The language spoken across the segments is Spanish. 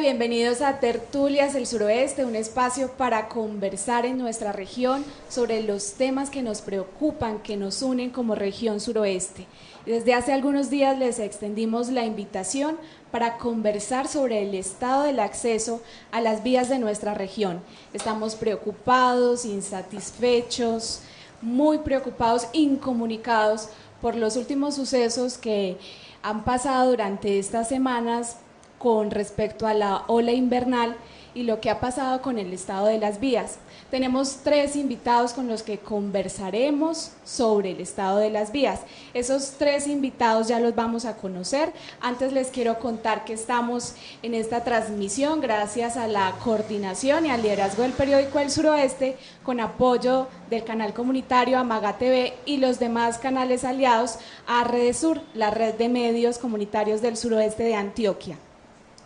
bienvenidos a Tertulias del Suroeste, un espacio para conversar en nuestra región sobre los temas que nos preocupan, que nos unen como región suroeste. Desde hace algunos días les extendimos la invitación para conversar sobre el estado del acceso a las vías de nuestra región. Estamos preocupados, insatisfechos, muy preocupados, incomunicados por los últimos sucesos que han pasado durante estas semanas con respecto a la ola invernal y lo que ha pasado con el estado de las vías. Tenemos 3 invitados con los que conversaremos sobre el estado de las vías. Esos 3 invitados ya los vamos a conocer. Antes les quiero contar que estamos en esta transmisión gracias a la coordinación y al liderazgo del periódico El Suroeste, con apoyo del canal comunitario Amaga TV y los demás canales aliados a Redesur, la red de medios comunitarios del suroeste de Antioquia.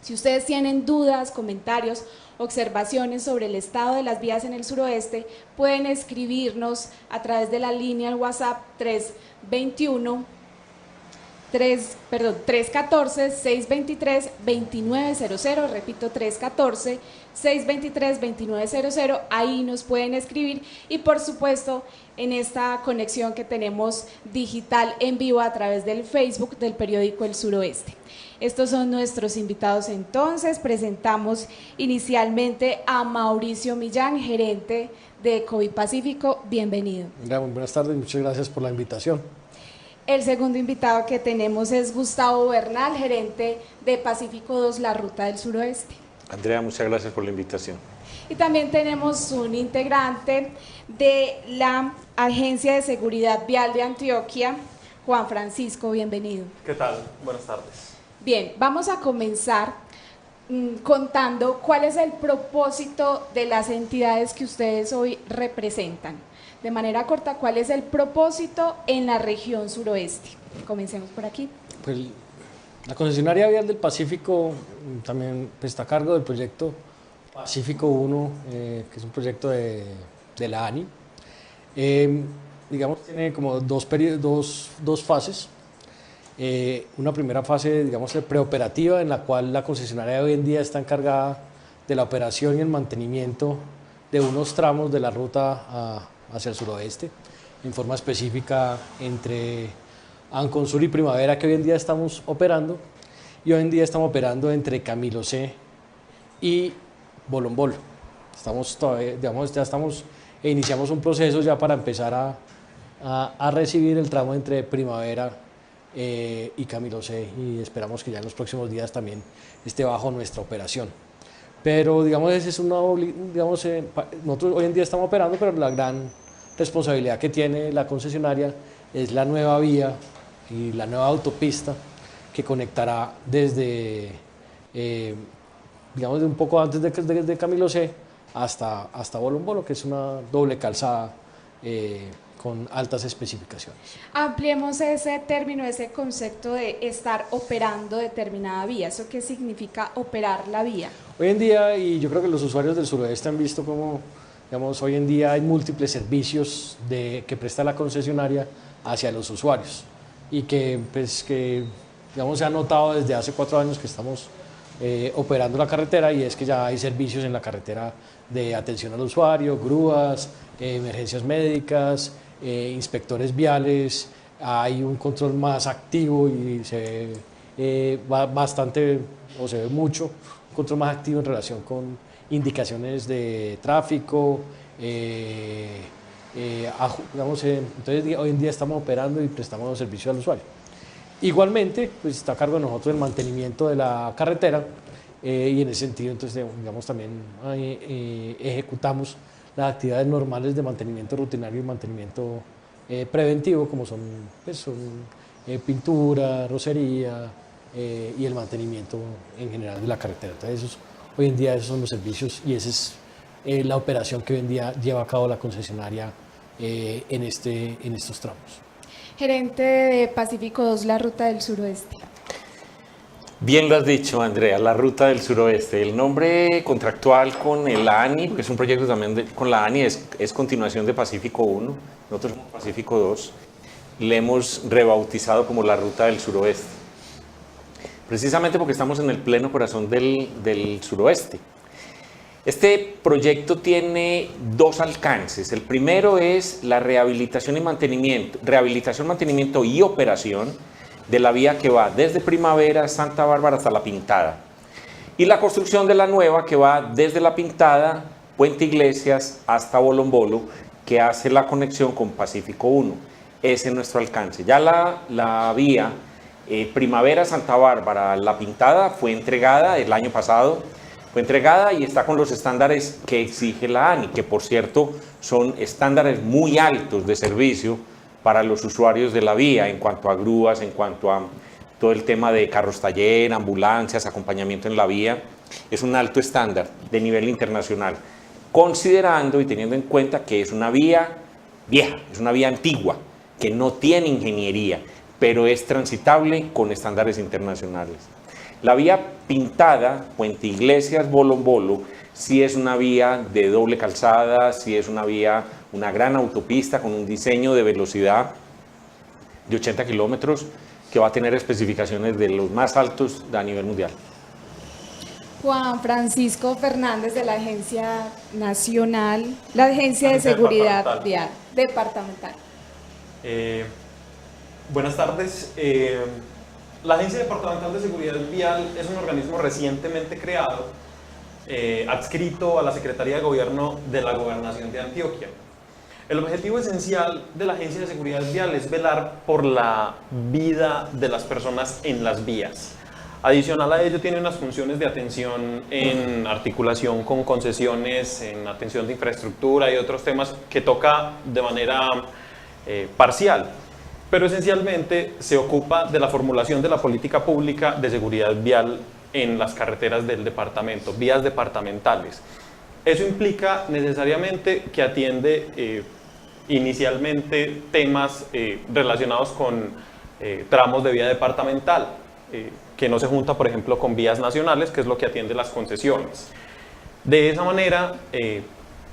Si ustedes tienen dudas, comentarios, observaciones sobre el estado de las vías en el suroeste, pueden escribirnos a través de la línea al WhatsApp 314-623-2900, repito, 314-623-2900, ahí nos pueden escribir y por supuesto en esta conexión que tenemos digital en vivo a través del Facebook del periódico El Suroeste. Estos son nuestros invitados entonces. Presentamos inicialmente a Mauricio Millán, gerente de COVID Pacífico. Bienvenido. Muy buenas tardes, muchas gracias por la invitación. El segundo invitado que tenemos es Gustavo Bernal, gerente de Pacífico 2, la ruta del suroeste. Andrea, muchas gracias por la invitación. Y también tenemos un integrante de la Agencia de Seguridad Vial de Antioquia, Juan Francisco, bienvenido. ¿Qué tal? Buenas tardes. Bien, vamos a comenzar contando cuál es el propósito de las entidades que ustedes hoy representan. De manera corta, ¿cuál es el propósito en la región suroeste? Comencemos por aquí. Pues la concesionaria vial del Pacífico también está a cargo del proyecto Pacífico 1, que es un proyecto de la ANI. Digamos, tiene como dos fases. Una primera fase, digamos, preoperativa, en la cual la concesionaria hoy en día está encargada de la operación y el mantenimiento de unos tramos de la ruta hacia el suroeste, en forma específica entre Anconsur y Primavera, que hoy en día estamos operando, y hoy en día estamos operando entre Camilo C y Bolombolo. Estamos todavía, digamos, iniciamos un proceso ya para empezar a recibir el tramo entre Primavera y Camilo C, y esperamos que ya en los próximos días también esté bajo nuestra operación. Pero digamos, nosotros hoy en día estamos operando, pero la gran responsabilidad que tiene la concesionaria es la nueva vía y la nueva autopista que conectará desde, digamos, un poco antes de Camilo C hasta Bolombolo, que es una doble calzada con altas especificaciones. Ampliemos ese término, ese concepto de estar operando determinada vía. ¿Eso qué significa operar la vía? Hoy en día, y yo creo que los usuarios del suroeste han visto cómo, digamos, hoy en día hay múltiples servicios que presta la concesionaria hacia los usuarios y que digamos, se ha notado desde hace 4 años que estamos operando la carretera, y es que ya hay servicios en la carretera de atención al usuario, grúas, emergencias médicas, inspectores viales. Hay un control más activo y se ve bastante, o se ve mucho, un control más activo en relación con indicaciones de tráfico. Entonces hoy en día estamos operando y prestamos los servicios al usuario. Igualmente, pues está a cargo de nosotros el mantenimiento de la carretera, y en ese sentido, entonces, digamos, también ejecutamos las actividades normales de mantenimiento rutinario y mantenimiento preventivo, como son pintura, rocería y el mantenimiento en general de la carretera. Entonces, hoy en día esos son los servicios, y esa es la operación que hoy en día lleva a cabo la concesionaria en estos tramos. Gerente de Pacífico 2, la ruta del suroeste. Bien lo has dicho, Andrea, la ruta del suroeste. El nombre contractual con el ANI, porque es un proyecto también con la ANI, es continuación de Pacífico 1, nosotros somos Pacífico 2, le hemos rebautizado como la ruta del suroeste. precisamente porque estamos en el pleno corazón del suroeste. Este proyecto tiene dos alcances. El primero es la rehabilitación, mantenimiento y operación de la vía que va desde Primavera, Santa Bárbara hasta La Pintada. Y la construcción de la nueva que va desde La Pintada, Puente Iglesias hasta Bolombolo, que hace la conexión con Pacífico 1. Ese es nuestro alcance. Ya la vía Primavera, Santa Bárbara, La Pintada fue entregada el año pasado. Fue entregada y está con los estándares que exige la ANI, que por cierto son estándares muy altos de servicio para los usuarios de la vía en cuanto a grúas, en cuanto a todo el tema de carros taller, ambulancias, acompañamiento en la vía. Es un alto estándar de nivel internacional, considerando y teniendo en cuenta que es una vía vieja, es una vía antigua, que no tiene ingeniería, pero es transitable con estándares internacionales. La vía Pintada, Puente Iglesias, Bolombolo, sí es una vía de doble calzada, sí es una vía, una gran autopista con un diseño de velocidad de 80 kilómetros que va a tener especificaciones de los más altos a nivel mundial. Juan Francisco Fernández de la Agencia Nacional, la Agencia de Seguridad Vial Departamental. Buenas tardes. La Agencia Departamental de Seguridad Vial es un organismo recientemente creado, adscrito a la Secretaría de Gobierno de la Gobernación de Antioquia. El objetivo esencial de la Agencia de Seguridad Vial es velar por la vida de las personas en las vías. Adicional a ello, tiene unas funciones de atención en articulación con concesiones, en atención de infraestructura y otros temas que toca de manera parcial. Pero esencialmente se ocupa de la formulación de la política pública de seguridad vial en las carreteras del departamento, vías departamentales. Eso implica necesariamente que atiende inicialmente temas relacionados con tramos de vía departamental, que no se junta, por ejemplo, con vías nacionales, que es lo que atiende las concesiones. De esa manera,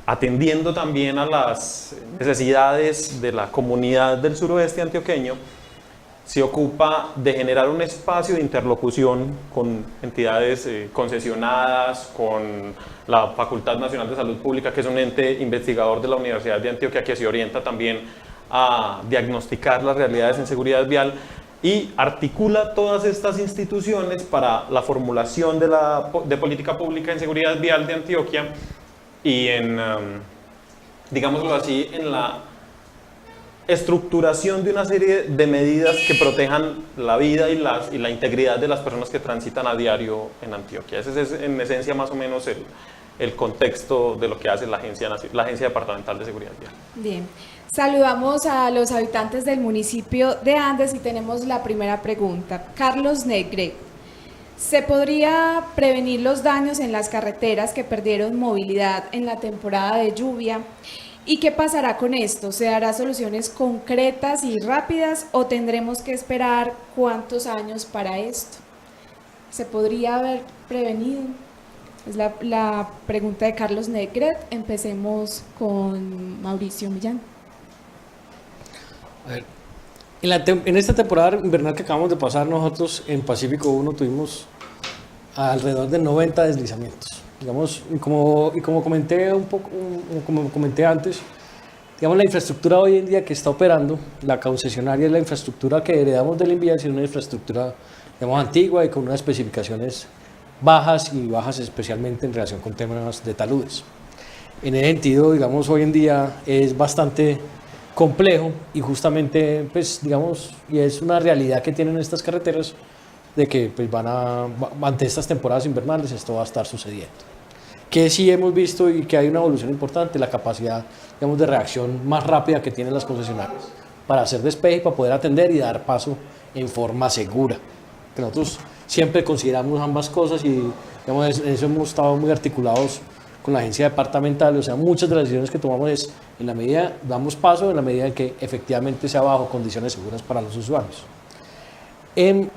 atendiendo también a las necesidades de la comunidad del suroeste antioqueño, se ocupa de generar un espacio de interlocución con entidades concesionadas, con la Facultad Nacional de Salud Pública, que es un ente investigador de la Universidad de Antioquia que se orienta también a diagnosticar las realidades en seguridad vial y articula todas estas instituciones para la formulación de política pública en seguridad vial de Antioquia y en, digámoslo así, en la estructuración de una serie de medidas que protejan la vida y la integridad de las personas que transitan a diario en Antioquia. Ese es en esencia más o menos el contexto de lo que hace la Agencia Departamental de Seguridad Vial. Bien, saludamos a los habitantes del municipio de Andes y tenemos la primera pregunta. Carlos Negre. ¿Se podría prevenir los daños en las carreteras que perdieron movilidad en la temporada de lluvia? ¿Y qué pasará con esto? ¿Se dará soluciones concretas y rápidas o tendremos que esperar cuántos años para esto? ¿Se podría haber prevenido? Es la pregunta de Carlos Negret. Empecemos con Mauricio Millán. A ver. En esta temporada invernal que acabamos de pasar, nosotros en Pacífico 1 tuvimos alrededor de 90 deslizamientos. Digamos, y como comenté como comenté antes, digamos, la infraestructura hoy en día que está operando, la concesionaria es la infraestructura que heredamos del INVIAL, es una infraestructura, digamos, antigua y con unas especificaciones bajas y bajas especialmente en relación con temas de taludes. En ese sentido, digamos, hoy en día es bastante complejo y justamente, pues, digamos, y es una realidad que tienen estas carreteras de que pues, ante estas temporadas invernales esto va a estar sucediendo. Que sí hemos visto y que hay una evolución importante, la capacidad, digamos, de reacción más rápida que tienen las concesionarias para hacer despeje y para poder atender y dar paso en forma segura. Que nosotros siempre consideramos ambas cosas y, digamos, en eso hemos estado muy articulados con la agencia departamental. O sea, muchas de las decisiones que tomamos es, en la medida, damos paso en la medida en que efectivamente sea bajo condiciones seguras para los usuarios. En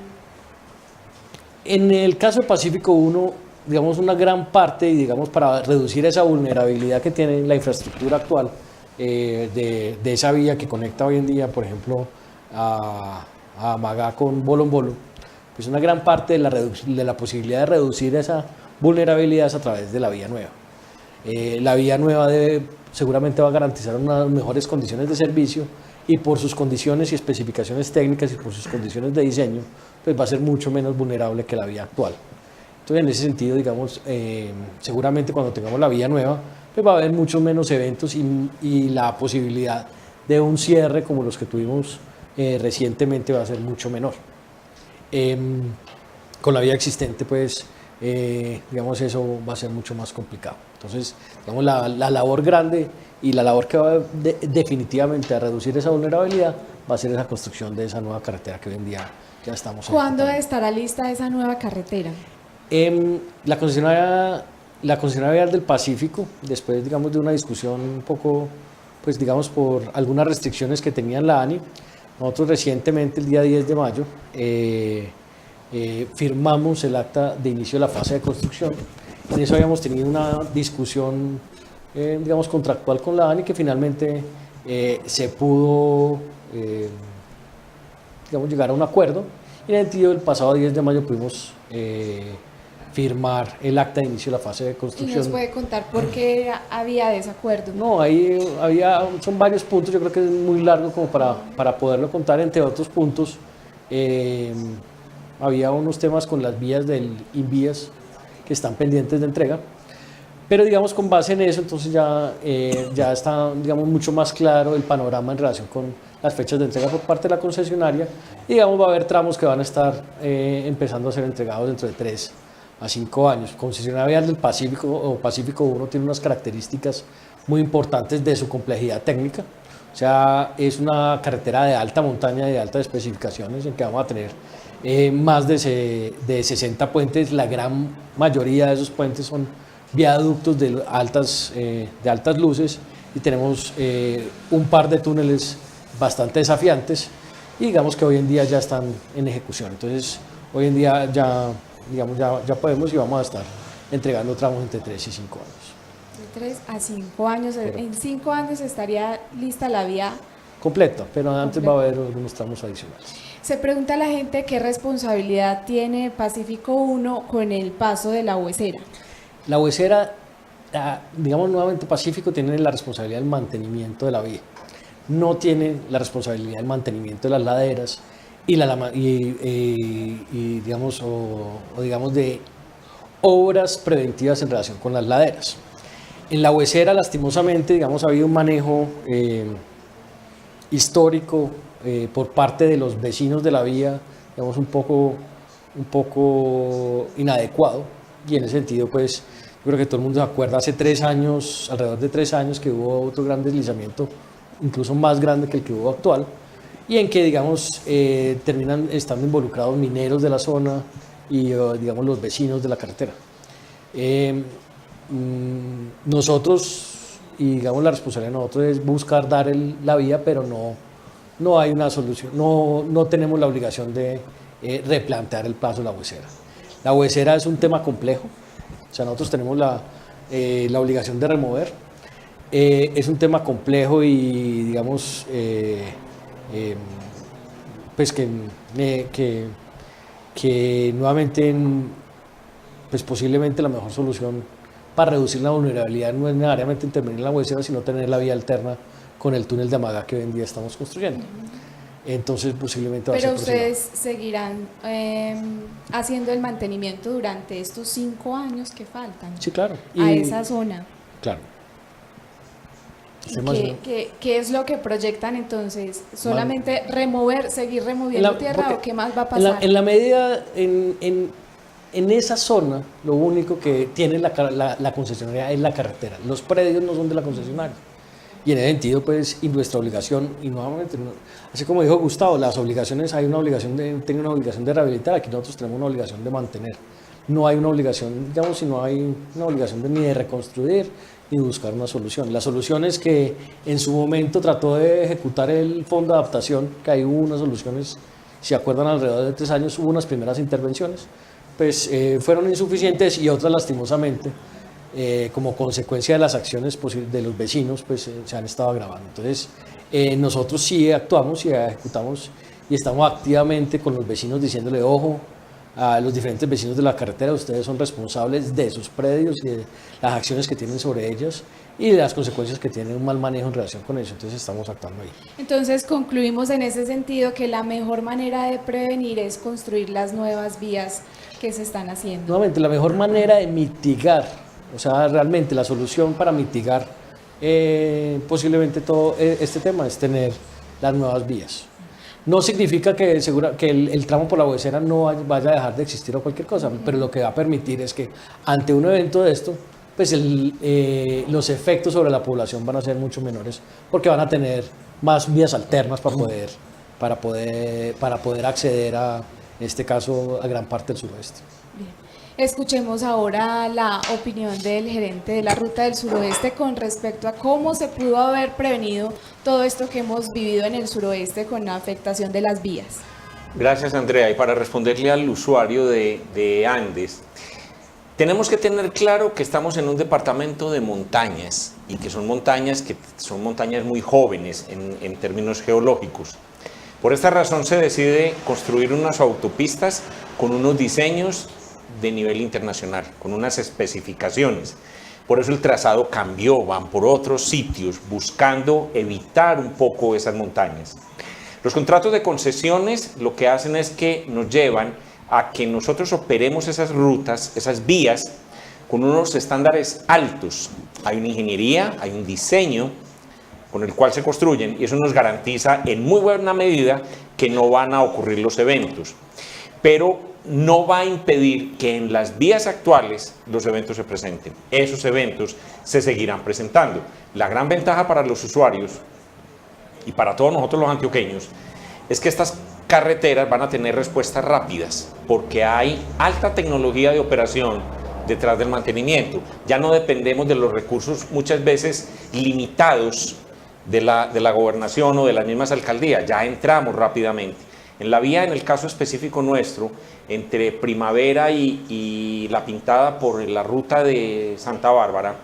el caso de Pacífico 1, digamos, una gran parte, y digamos, para reducir esa vulnerabilidad que tiene la infraestructura actual de esa vía que conecta hoy en día, por ejemplo, a Magá con Bolombolo, pues una gran parte de la posibilidad de reducir esa vulnerabilidad es a través de la vía nueva. La vía nueva seguramente va a garantizar unas mejores condiciones de servicio y por sus condiciones y especificaciones técnicas y por sus condiciones de diseño, pues va a ser mucho menos vulnerable que la vía actual. Entonces, en ese sentido, digamos, seguramente cuando tengamos la vía nueva, pues va a haber muchos menos eventos y la posibilidad de un cierre como los que tuvimos recientemente va a ser mucho menor. Con la vía existente, pues, digamos, eso va a ser mucho más complicado. Entonces, digamos, la labor grande y la labor que va definitivamente a reducir esa vulnerabilidad va a ser esa construcción de esa nueva carretera que hoy en día ya estamos ¿Cuándo ejecutando. estará lista esa nueva carretera? La concesionaria vial del Pacífico, después, digamos, de una discusión un poco, pues, digamos, por algunas restricciones que tenía la ANI, nosotros recientemente, el día 10 de mayo, firmamos el acta de inicio de la fase de construcción. En eso habíamos tenido una discusión, digamos, contractual con la ANI que finalmente se pudo, digamos, llegar a un acuerdo. Y en el sentido, el pasado 10 de mayo pudimos firmar el acta de inicio de la fase de ¿Y construcción. nos puede contar por qué había desacuerdo? No, ahí son varios puntos, yo creo que es muy largo como para poderlo contar, entre otros puntos. Había unos temas con las vías del Invías que están pendientes de entrega, pero digamos con base en eso, entonces ya está, digamos, mucho más claro el panorama en relación con las fechas de entrega por parte de la concesionaria y, digamos, va a haber tramos que van a estar empezando a ser entregados dentro de 3 a 5 años. Concesionaria Vial del Pacífico o Pacífico 1 tiene unas características muy importantes de su complejidad técnica, o sea, es una carretera de alta montaña y de altas especificaciones en que vamos a tener más de 60 puentes. La gran mayoría de esos puentes son viaductos de altas luces y tenemos un par de túneles bastante desafiantes y digamos que hoy en día ya están en ejecución. Entonces, hoy en día ya podemos y vamos a estar entregando tramos entre 3 y 5 años. De 3 a 5 años. Correcto. En 5 años estaría lista la vía. Completa, pero antes Completa. va a haber algunos tramos adicionales. Se pregunta a la gente qué responsabilidad tiene Pacífico 1 con el paso de la Huesera. La Huesera, digamos nuevamente, Pacífico tiene la responsabilidad del mantenimiento de la vía. No tiene la responsabilidad del mantenimiento de las laderas y digamos, digamos de obras preventivas en relación con las laderas. En la Huesera, lastimosamente, digamos, ha habido un manejo histórico por parte de los vecinos de la vía, digamos, un poco inadecuado, y en ese sentido, pues, yo creo que todo el mundo se acuerda hace 3 años, alrededor de 3 años, que hubo otro gran deslizamiento, incluso más grande que el que hubo actual, y en que, digamos, terminan estando involucrados mineros de la zona y, digamos, los vecinos de la carretera. Nosotros, y digamos la responsabilidad de nosotros es buscar dar la vía, pero no hay una solución, no tenemos la obligación de replantear el paso de la Huesera. La Huesera es un tema complejo, o sea, nosotros tenemos la obligación de remover. Es un tema complejo y, digamos, pues que nuevamente, pues posiblemente la mejor solución para reducir la vulnerabilidad no es necesariamente intervenir en la Huesera, sino tener la vía alterna con el túnel de Amagá que hoy en día estamos construyendo. Entonces, posiblemente va a ser Pero ustedes seguirán haciendo el mantenimiento durante estos 5 años que faltan. Sí, claro. A esa zona. Claro. ¿Qué es lo que proyectan entonces? ¿Solamente seguir removiendo tierra o qué más va a pasar? En la medida, en esa zona, lo único que tiene la concesionaria es la carretera. Los predios no son de la concesionaria. Y en ese sentido, pues, y nuestra obligación, y nuevamente, así como dijo Gustavo, las obligaciones, tiene una obligación de rehabilitar, aquí nosotros tenemos una obligación de mantener. No hay una obligación, digamos, si no hay una obligación ni de reconstruir, ni buscar una solución. La solución es que en su momento trató de ejecutar el fondo de adaptación, que ahí hubo unas soluciones, si se acuerdan, alrededor de 3 años hubo unas primeras intervenciones, pues fueron insuficientes y otras lastimosamente, como consecuencia de las acciones de los vecinos, pues se han estado agravando. Entonces, nosotros sí actuamos y ejecutamos y estamos activamente con los vecinos diciéndole, ojo, a los diferentes vecinos de la carretera. Ustedes son responsables de sus predios y de las acciones que tienen sobre ellos y de las consecuencias que tiene un mal manejo en relación con eso. Entonces estamos actuando ahí. Entonces concluimos en ese sentido que la mejor manera de prevenir es construir las nuevas vías que se están haciendo. Nuevamente, la mejor manera de mitigar, o sea, realmente la solución para mitigar posiblemente todo este tema es tener las nuevas vías. No significa que el tramo por la Huesera no vaya a dejar de existir o cualquier cosa, pero lo que va a permitir es que ante un evento de esto, pues los efectos sobre la población van a ser mucho menores, porque van a tener más vías alternas para poder acceder en este caso, a gran parte del suroeste. Bien. Escuchemos ahora la opinión del gerente de la Ruta del Suroeste con respecto a cómo se pudo haber prevenido todo esto que hemos vivido en el suroeste con la afectación de las vías. Gracias, Andrea. Y para responderle al usuario de Andes, tenemos que tener claro que estamos en un departamento de montañas y que son montañas muy jóvenes en términos geológicos. Por esta razón se decide construir unas autopistas con unos diseños de nivel internacional, con unas especificaciones. Por eso el trazado cambió, van por otros sitios, buscando evitar un poco esas montañas. Los contratos de concesiones lo que hacen es que nos llevan a que nosotros operemos esas rutas, esas vías, con unos estándares altos. Hay una ingeniería, hay un diseño con el cual se construyen y eso nos garantiza en muy buena medida que no van a ocurrir los eventos. Pero no va a impedir que en las vías actuales los eventos se presenten. Esos eventos se seguirán presentando. La gran ventaja para los usuarios y para todos nosotros los antioqueños es que estas carreteras van a tener respuestas rápidas porque hay alta tecnología de operación detrás del mantenimiento. Ya no dependemos de los recursos muchas veces limitados de la gobernación o de las mismas alcaldías. Ya entramos rápidamente. En la vía, en el caso específico nuestro, entre Primavera y La Pintada por la ruta de Santa Bárbara,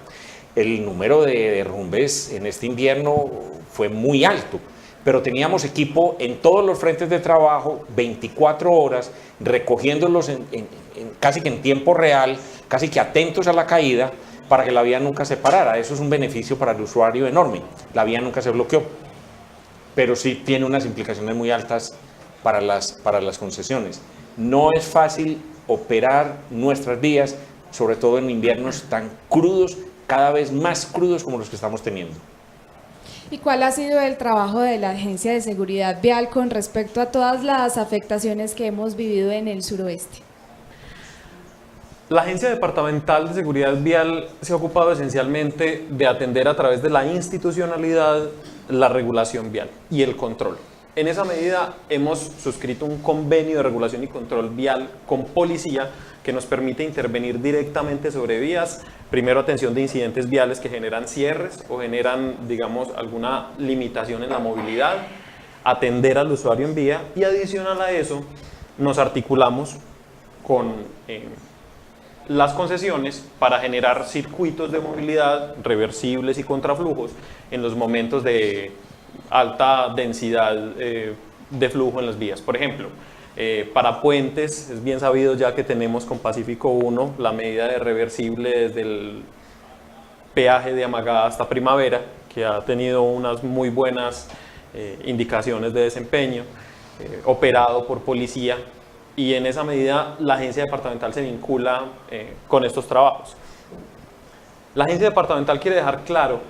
el número de derrumbes en este invierno fue muy alto, pero teníamos equipo en todos los frentes de trabajo, 24 horas, recogiéndolos casi que en tiempo real, casi que atentos a la caída, para que la vía nunca se parara. Eso es un beneficio para el usuario enorme. La vía nunca se bloqueó, pero sí tiene unas implicaciones muy altas para las concesiones. No es fácil operar nuestras vías, sobre todo en inviernos tan crudos, cada vez más crudos como los que estamos teniendo. ¿Y cuál ha sido el trabajo de la Agencia de Seguridad Vial con respecto a todas las afectaciones que hemos vivido en el suroeste? La Agencia Departamental de Seguridad Vial se ha ocupado esencialmente de atender a través de la institucionalidad la regulación vial y el control. En esa medida hemos suscrito un convenio de regulación y control vial con policía que nos permite intervenir directamente sobre vías, primero atención de incidentes viales que generan cierres o generan, digamos, alguna limitación en la movilidad, atender al usuario en vía y adicional a eso nos articulamos con las concesiones para generar circuitos de movilidad reversibles y contraflujos en los momentos de alta densidad de flujo en las vías. Por ejemplo, para puentes, es bien sabido ya que tenemos con Pacífico 1 la medida de reversible desde el peaje de Amagá hasta Primavera, que ha tenido unas muy buenas indicaciones de desempeño, operado por policía, y en esa medida la agencia departamental se vincula con estos trabajos. La agencia departamental quiere dejar claro,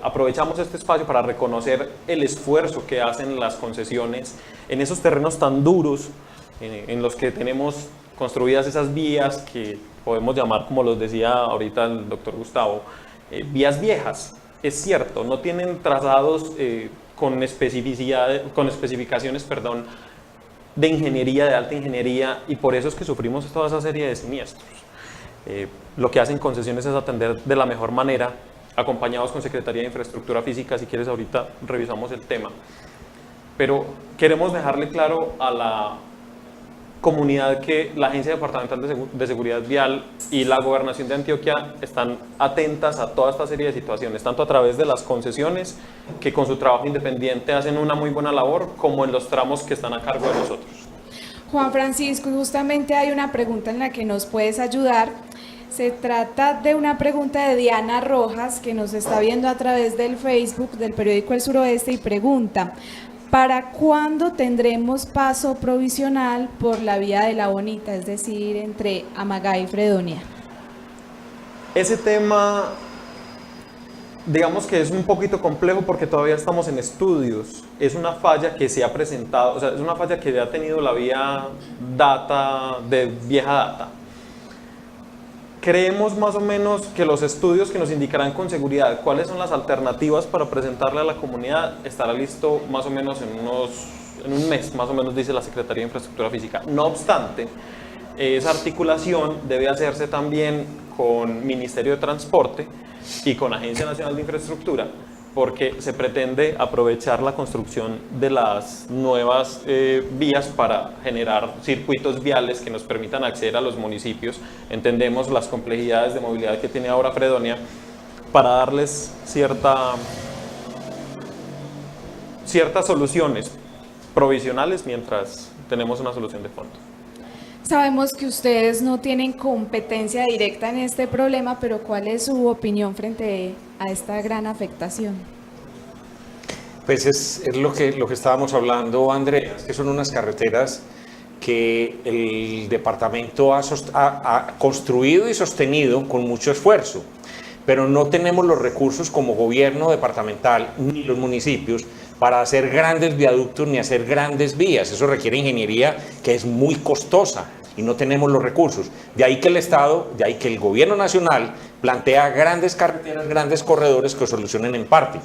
aprovechamos este espacio para reconocer el esfuerzo que hacen las concesiones en esos terrenos tan duros en los que tenemos construidas esas vías que podemos llamar, como los decía ahorita el doctor Gustavo, vías viejas. Es cierto, no tienen trazados con especificaciones de ingeniería, de alta ingeniería, y por eso es que sufrimos toda esa serie de siniestros. Lo que hacen concesiones es atender de la mejor manera, acompañados con Secretaría de Infraestructura Física. Si quieres ahorita revisamos el tema, pero queremos dejarle claro a la comunidad que la Agencia Departamental de Seguridad Vial y la Gobernación de Antioquia están atentas a toda esta serie de situaciones, tanto a través de las concesiones, que con su trabajo independiente hacen una muy buena labor, como en los tramos que están a cargo de nosotros. Juan Francisco, justamente hay una pregunta en la que nos puedes ayudar. Se trata de una pregunta de Diana Rojas, que nos está viendo a través del Facebook del periódico El Suroeste, y pregunta: ¿para cuándo tendremos paso provisional por la vía de La Bonita, es decir, entre Amagá y Fredonia? Ese tema, digamos que es un poquito complejo porque todavía estamos en estudios. Es una falla que se ha presentado, o sea, es una falla que ya ha tenido la vía de vieja data. Creemos más o menos que los estudios que nos indicarán con seguridad cuáles son las alternativas para presentarle a la comunidad estará listo más o menos en un mes, más o menos, dice la Secretaría de Infraestructura Física. No obstante, esa articulación debe hacerse también con Ministerio de Transporte y con Agencia Nacional de Infraestructura, porque se pretende aprovechar la construcción de las nuevas vías para generar circuitos viales que nos permitan acceder a los municipios. Entendemos las complejidades de movilidad que tiene ahora Fredonia, para darles ciertas soluciones provisionales mientras tenemos una solución de fondo. Sabemos que ustedes no tienen competencia directa en este problema, pero ¿cuál es su opinión frente a esta gran afectación? Pues es lo que estábamos hablando, Andrea, que son unas carreteras que el departamento ha construido y sostenido con mucho esfuerzo, pero no tenemos los recursos como gobierno departamental ni los municipios para hacer grandes viaductos ni hacer grandes vías. Eso requiere ingeniería que es muy costosa y no tenemos los recursos. De ahí que el Estado, de ahí que el gobierno nacional plantea grandes carreteras, grandes corredores que solucionen en parte.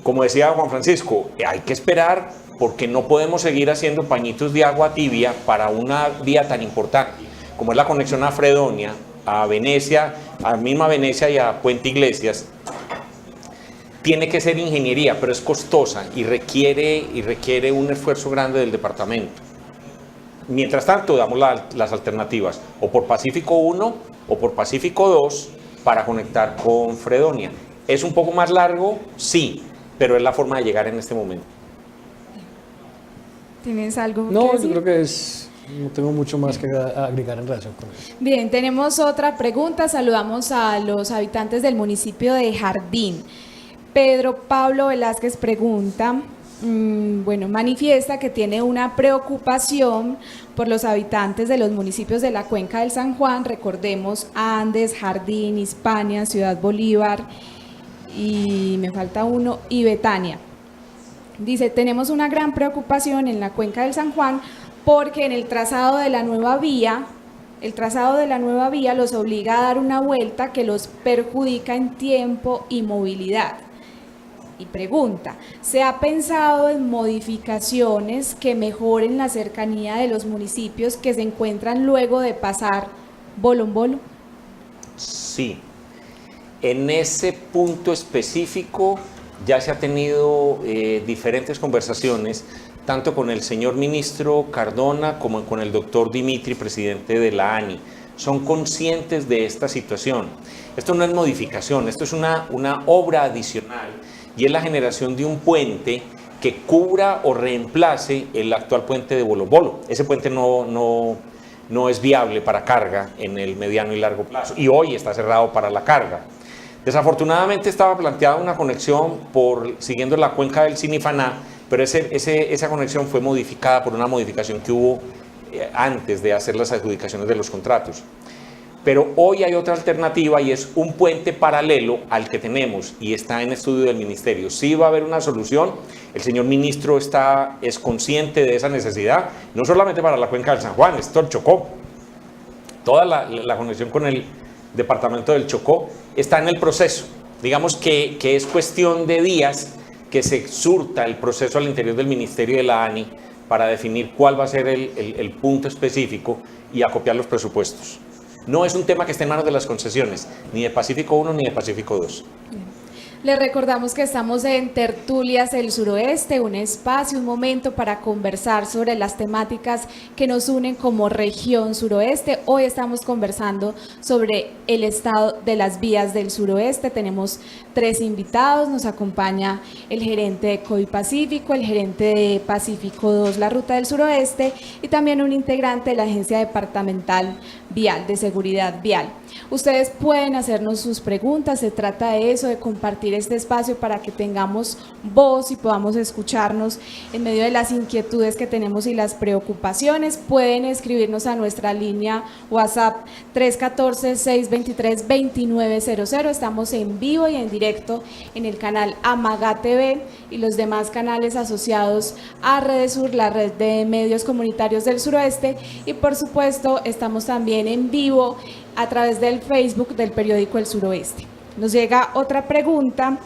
Como decía Juan Francisco, hay que esperar porque no podemos seguir haciendo pañitos de agua tibia para una vía tan importante como es la conexión a Fredonia, a Venecia, a misma Venecia y a Puente Iglesias. Tiene que ser ingeniería, pero es costosa y requiere un esfuerzo grande del departamento. Mientras tanto, damos las alternativas, o por Pacífico 1 o por Pacífico 2 para conectar con Fredonia. ¿Es un poco más largo? Sí, pero es la forma de llegar en este momento. ¿Tienes algo que No, decir? yo creo que no tengo mucho más que agregar en relación con eso. Bien, tenemos otra pregunta. Saludamos a los habitantes del municipio de Jardín. Pedro Pablo Velázquez pregunta, manifiesta que tiene una preocupación por los habitantes de los municipios de la Cuenca del San Juan. Recordemos Andes, Jardín, Hispania, Ciudad Bolívar y me falta uno, y Betania. Dice: tenemos una gran preocupación en la Cuenca del San Juan porque en el trazado de la nueva vía, los obliga a dar una vuelta que los perjudica en tiempo y movilidad. Y pregunta: ¿se ha pensado en modificaciones que mejoren la cercanía de los municipios que se encuentran luego de pasar Bolombolo? Sí. En ese punto específico ya se ha tenido diferentes conversaciones, tanto con el señor ministro Cardona como con el doctor Dimitri, presidente de la ANI. Son conscientes de esta situación. Esto no es modificación, esto es una obra adicional y es la generación de un puente que cubra o reemplace el actual puente de Bolombolo. Ese puente no es viable para carga en el mediano y largo plazo y hoy está cerrado para la carga. Desafortunadamente estaba planteada una conexión siguiendo la cuenca del Sinifaná, pero esa conexión fue modificada por una modificación que hubo antes de hacer las adjudicaciones de los contratos. Pero hoy hay otra alternativa y es un puente paralelo al que tenemos y está en estudio del ministerio. Sí va a haber una solución, el señor ministro es consciente de esa necesidad, no solamente para la cuenca del San Juan, esto el Chocó. Toda la conexión con el departamento del Chocó está en el proceso. Digamos que es cuestión de días que se surta el proceso al interior del Ministerio de la ANI para definir cuál va a ser el punto específico y acopiar los presupuestos. No es un tema que esté en manos de las concesiones, ni de Pacífico 1 ni de Pacífico 2. Les recordamos que estamos en Tertulias del Suroeste, un espacio, un momento para conversar sobre las temáticas que nos unen como región suroeste. Hoy estamos conversando sobre el estado de las vías del suroeste. Tenemos 3 invitados, nos acompaña el gerente de COVI Pacífico, el gerente de Pacífico 2, la Ruta del Suroeste, y también un integrante de la Agencia Departamental Vial, de Seguridad Vial. Ustedes pueden hacernos sus preguntas, se trata de eso, de compartir este espacio para que tengamos voz y podamos escucharnos en medio de las inquietudes que tenemos y las preocupaciones. Pueden escribirnos a nuestra línea WhatsApp 314-623-2900. Estamos en vivo y en directo en el canal Amaga TV y los demás canales asociados a Redesur, la red de medios comunitarios del suroeste, y por supuesto estamos también en vivo a través del Facebook del periódico El Suroeste. Nos llega otra pregunta,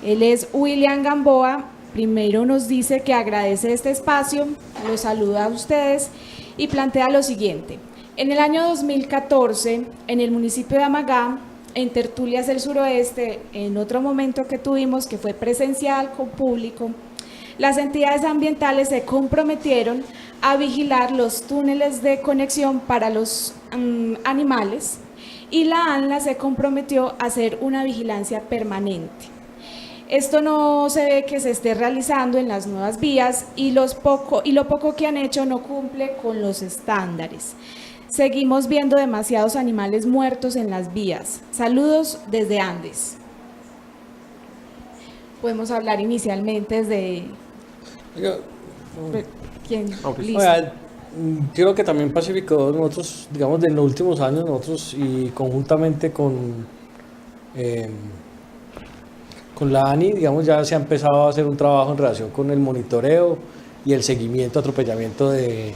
él es William Gamboa, primero nos dice que agradece este espacio, los saluda a ustedes y plantea lo siguiente: en el año 2014, en el municipio de Amagá, en Tertulias del Suroeste, en otro momento que tuvimos, que fue presencial con público, las entidades ambientales se comprometieron a vigilar los túneles de conexión para los animales, y la ANLA se comprometió a hacer una vigilancia permanente. Esto no se ve que se esté realizando en las nuevas vías y lo poco que han hecho no cumple con los estándares. Seguimos viendo demasiados animales muertos en las vías. Saludos desde Andes. Podemos hablar inicialmente desde... ¿Quién? Listo. Creo que también Pacífico, nosotros, digamos, en los últimos años, nosotros y conjuntamente con la ANI, digamos, ya se ha empezado a hacer un trabajo en relación con el monitoreo y el seguimiento, atropellamiento de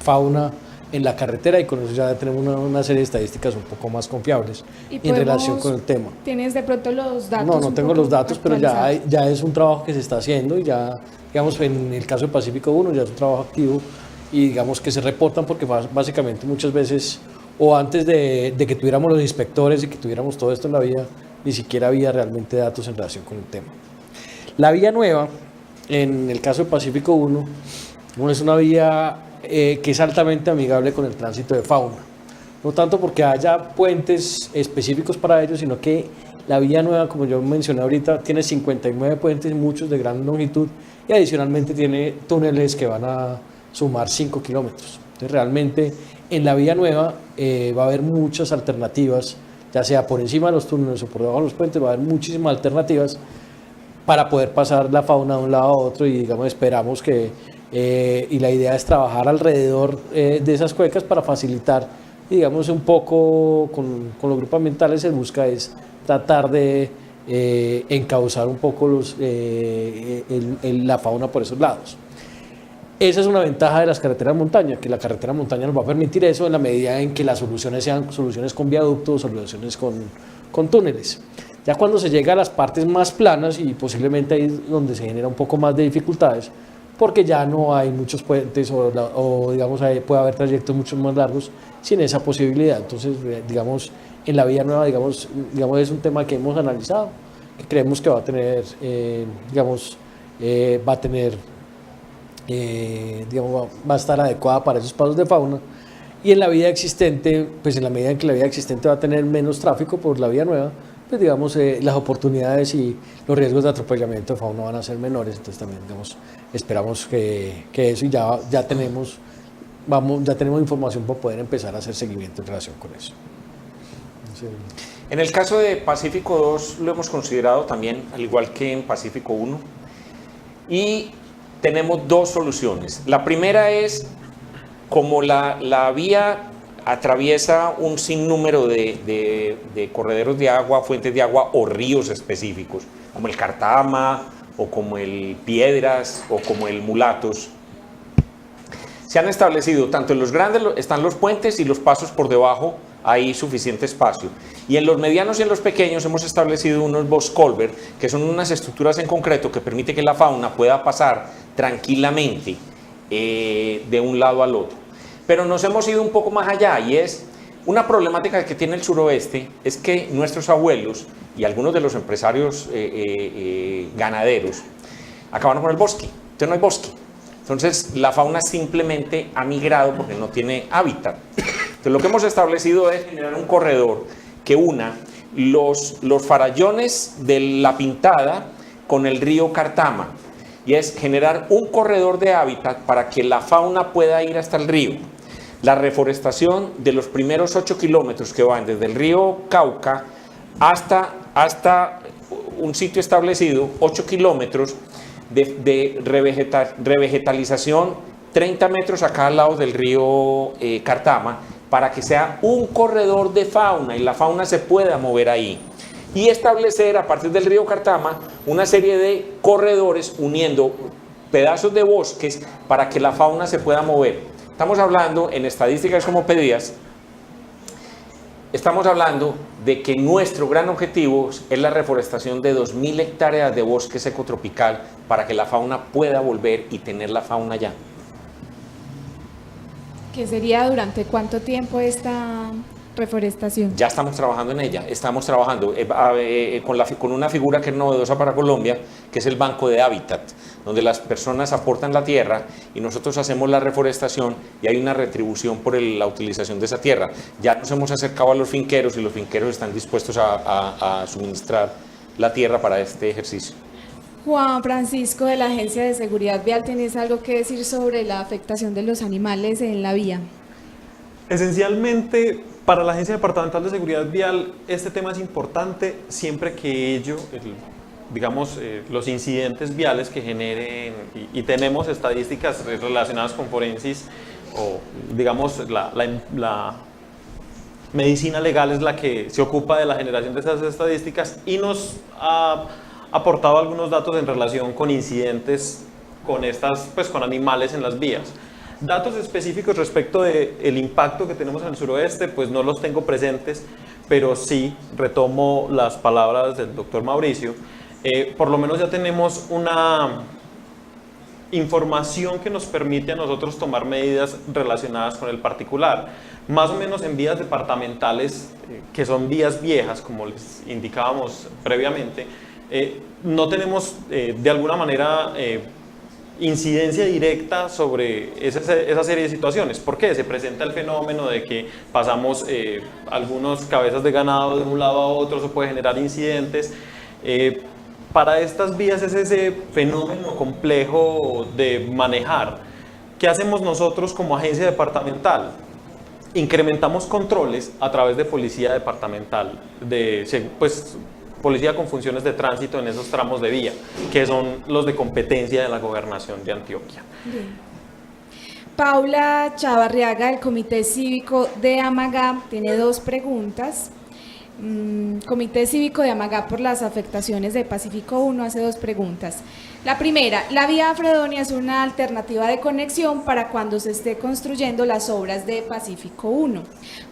fauna en la carretera, y con eso ya tenemos una serie de estadísticas un poco más confiables en relación con el tema. ¿Tienes de pronto los datos? No tengo los datos, pero ya es un trabajo que se está haciendo, y ya, digamos, en el caso de Pacífico 1 ya es un trabajo activo, y digamos que se reportan porque básicamente muchas veces, o antes de que tuviéramos los inspectores y que tuviéramos todo esto en la vía, ni siquiera había realmente datos en relación con el tema. La vía nueva, en el caso de Pacífico 1, es una vía que es altamente amigable con el tránsito de fauna. No tanto porque haya puentes específicos para ellos, sino que la vía nueva, como yo mencioné ahorita, tiene 59 puentes, muchos de gran longitud, y adicionalmente tiene túneles que van a sumar 5 kilómetros. Entonces realmente en la vía nueva va a haber muchas alternativas, ya sea por encima de los túneles o por debajo de los puentes, va a haber muchísimas alternativas para poder pasar la fauna de un lado a otro, y digamos esperamos que, y la idea es trabajar alrededor de esas cuecas para facilitar, digamos, un poco con los grupos ambientales. Se busca es tratar de encauzar un poco la fauna por esos lados. Esa es una ventaja de las carreteras de montaña, que la carretera de montaña nos va a permitir eso en la medida en que las soluciones sean soluciones con viaductos, soluciones con túneles. Ya cuando se llega a las partes más planas, y posiblemente ahí es donde se genera un poco más de dificultades, porque ya no hay muchos puentes o digamos, puede haber trayectos mucho más largos sin esa posibilidad. Entonces, digamos, en la vía nueva, digamos es un tema que hemos analizado, que creemos que va a tener, va a estar adecuada para esos pasos de fauna. Y en la vía existente, pues en la medida en que la vía existente va a tener menos tráfico por la vía nueva, pues digamos las oportunidades y los riesgos de atropellamiento de fauna van a ser menores. Entonces también, digamos, esperamos que eso, y ya tenemos información para poder empezar a hacer seguimiento en relación con eso. En el caso de Pacífico 2 lo hemos considerado también, al igual que en Pacífico 1, y tenemos 2 soluciones. La primera es, como la vía atraviesa un sinnúmero de correderos de agua, fuentes de agua o ríos específicos, como el Cartama, o como el Piedras, o como el Mulatos. Se han establecido, tanto en los grandes están los puentes, y los pasos por debajo hay suficiente espacio. Y en los medianos y en los pequeños hemos establecido unos box culvert, que son unas estructuras en concreto que permiten que la fauna pueda pasar tranquilamente de un lado al otro. Pero nos hemos ido un poco más allá, y es Una problemática que tiene el suroeste es que nuestros abuelos y algunos de los empresarios ganaderos acabaron con el bosque. Entonces no hay bosque. Entonces la fauna simplemente ha migrado porque no tiene hábitat. Entonces lo que hemos establecido es generar un corredor que una los farallones de La Pintada con el río Cartama, y es generar un corredor de hábitat para que la fauna pueda ir hasta el río. La reforestación de los primeros 8 kilómetros que van desde el río Cauca hasta un sitio establecido, 8 kilómetros de revegetalización, 30 metros a cada lado del río Cartama, para que sea un corredor de fauna y la fauna se pueda mover ahí. Y establecer a partir del río Cartama una serie de corredores uniendo pedazos de bosques para que la fauna se pueda mover. Estamos hablando en estadísticas como pedías, estamos hablando de que nuestro gran objetivo es la reforestación de 2.000 hectáreas de bosque seco tropical para que la fauna pueda volver y tener la fauna allá. ¿Qué sería durante cuánto tiempo esta reforestación? Ya estamos trabajando en ella, estamos trabajando con una figura que es novedosa para Colombia, que es el Banco de Hábitat, donde las personas aportan la tierra y nosotros hacemos la reforestación y hay una retribución por la utilización de esa tierra. Ya nos hemos acercado a los finqueros y los finqueros están dispuestos a suministrar la tierra para este ejercicio. Juan Francisco, de la Agencia de Seguridad Vial, ¿tienes algo que decir sobre la afectación de los animales en la vía? Esencialmente, para la Agencia Departamental de Seguridad Vial, este tema es importante siempre que los incidentes viales que generen, y tenemos estadísticas relacionadas con forensis, o digamos la medicina legal es la que se ocupa de la generación de esas estadísticas y nos ha aportado algunos datos en relación con incidentes con animales en las vías. Datos específicos respecto del impacto que tenemos en el suroeste, pues no los tengo presentes, pero sí retomo las palabras del doctor Mauricio. Por lo menos ya tenemos una información que nos permite a nosotros tomar medidas relacionadas con el particular. Más o menos en vías departamentales, que son vías viejas, como les indicábamos previamente, no tenemos de alguna manera incidencia directa sobre esa serie de situaciones. ¿Por qué? Se presenta el fenómeno de que pasamos algunos cabezas de ganado de un lado a otro, eso puede generar incidentes. Para estas vías es ese fenómeno complejo de manejar. ¿Qué hacemos nosotros como agencia departamental? Incrementamos controles a través de policía departamental, policía con funciones de tránsito en esos tramos de vía, que son los de competencia de la Gobernación de Antioquia. Bien. Paula Chavarriaga, del Comité Cívico de Amagá, tiene 2 preguntas. Comité Cívico de Amagá por las afectaciones de Pacífico 1 hace 2 preguntas. La primera, la vía Fredonia es una alternativa de conexión para cuando se esté construyendo las obras de Pacífico 1.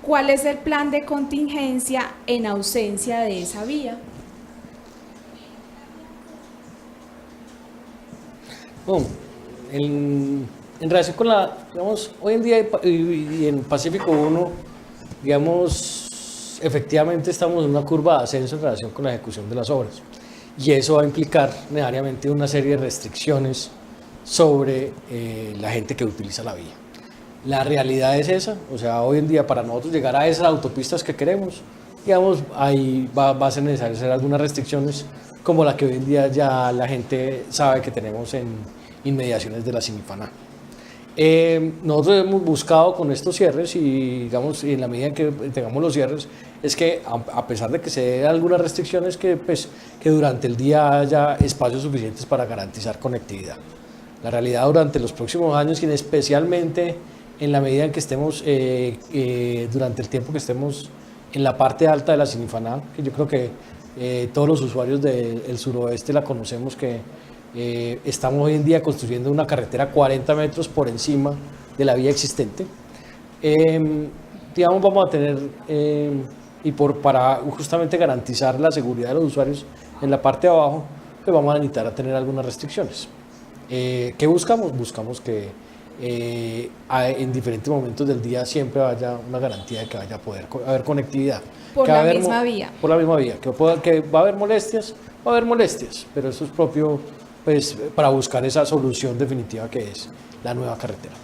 ¿Cuál es el plan de contingencia en ausencia de esa vía? Bueno, en relación con hoy en día y en Pacífico 1, efectivamente estamos en una curva de ascenso en relación con la ejecución de las obras. Y eso va a implicar necesariamente una serie de restricciones sobre la gente que utiliza la vía. La realidad es esa, o sea, hoy en día para nosotros llegar a esas autopistas que queremos, ahí va a ser necesario hacer algunas restricciones, como la que hoy en día ya la gente sabe que tenemos en inmediaciones de la Simifaná. Nosotros hemos buscado con estos cierres y en la medida en que tengamos los cierres, es que a pesar de que se den algunas restricciones, que durante el día haya espacios suficientes para garantizar conectividad. La realidad durante los próximos años y especialmente en la medida en que estemos, durante el tiempo que estemos en la parte alta de la Simifaná, que yo creo que todos los usuarios del suroeste la conocemos, que estamos hoy en día construyendo una carretera 40 metros por encima de la vía existente. Vamos a tener, para justamente garantizar la seguridad de los usuarios en la parte de abajo, pues vamos a necesitar tener algunas restricciones. ¿Qué buscamos? Buscamos que en diferentes momentos del día siempre haya una garantía de que vaya a poder haber conectividad. Por Que va a la haber misma vía. Por la misma vía. Que va a haber molestias, pero eso es propio pues, para buscar esa solución definitiva que es la nueva carretera.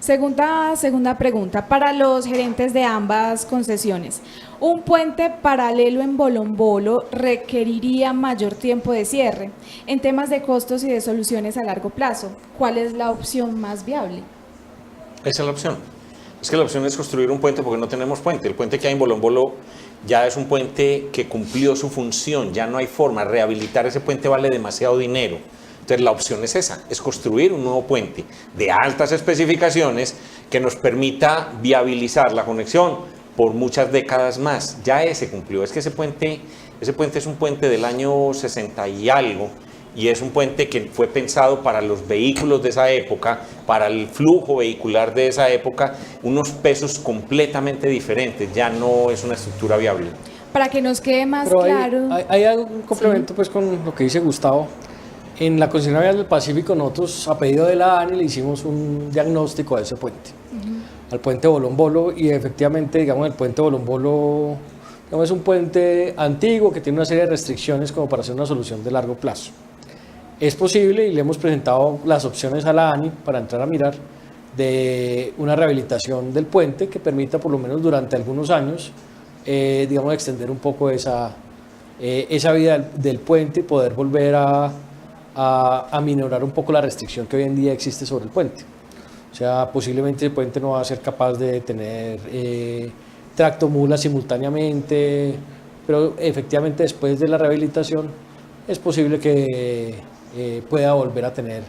Segunda pregunta, para los gerentes de ambas concesiones. ¿Un puente paralelo en Bolombolo requeriría mayor tiempo de cierre? En temas de costos y de soluciones a largo plazo, ¿cuál es la opción más viable? Esa es la opción. Es que la opción es construir un puente porque no tenemos puente. El puente que hay en Bolombolo ya es un puente que cumplió su función, ya no hay forma. Rehabilitar ese puente vale demasiado dinero. Entonces la opción es esa, es construir un nuevo puente de altas especificaciones que nos permita viabilizar la conexión por muchas décadas más. Ya ese cumplió. Es que ese puente es un puente del año 60 y algo, y es un puente que fue pensado para los vehículos de esa época, para el flujo vehicular de esa época, unos pesos completamente diferentes, ya no es una estructura viable. Para que nos quede más Pero claro. hay un complemento pues con lo que dice Gustavo. En la concesionaria del Pacífico nosotros a pedido de la ANI le hicimos un diagnóstico a ese puente, al puente Bolombolo, y efectivamente digamos el puente Bolombolo es un puente antiguo que tiene una serie de restricciones como para hacer una solución de largo plazo. Es posible, y le hemos presentado las opciones a la ANI para entrar a mirar, de una rehabilitación del puente que permita por lo menos durante algunos años digamos extender un poco esa vida del puente y poder volver a minorar un poco la restricción que hoy en día existe sobre el puente. O sea, posiblemente el puente no va a ser capaz de tener tractomulas simultáneamente, pero efectivamente después de la rehabilitación es posible que pueda volver a tener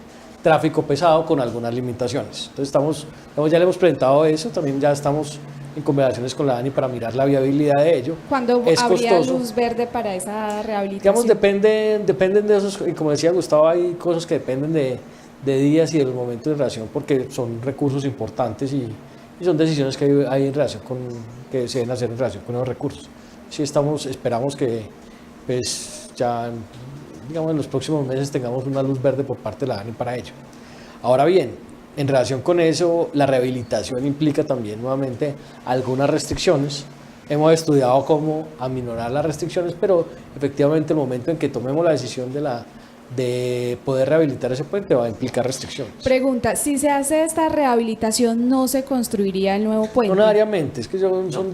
tráfico pesado con algunas limitaciones. Entonces ya le hemos presentado eso, también ya estamos en conversaciones con la ANI para mirar la viabilidad de ello. ¿Cuándo es habría costoso. luz verde para esa rehabilitación? Digamos, dependen de esos, y como decía Gustavo, hay cosas que dependen de días y de los momentos de relación, porque son recursos importantes y son decisiones que hay en relación que se deben hacer en relación con los recursos. Sí esperamos que pues, ya digamos, en los próximos meses tengamos una luz verde por parte de la ANI para ello. Ahora bien, en relación con eso, la rehabilitación implica también nuevamente algunas restricciones. Hemos estudiado cómo aminorar las restricciones, pero efectivamente el momento en que tomemos la decisión de poder rehabilitar ese puente va a implicar restricciones. Pregunta, si se hace esta rehabilitación, ¿no se construiría el nuevo puente? No necesariamente, es que son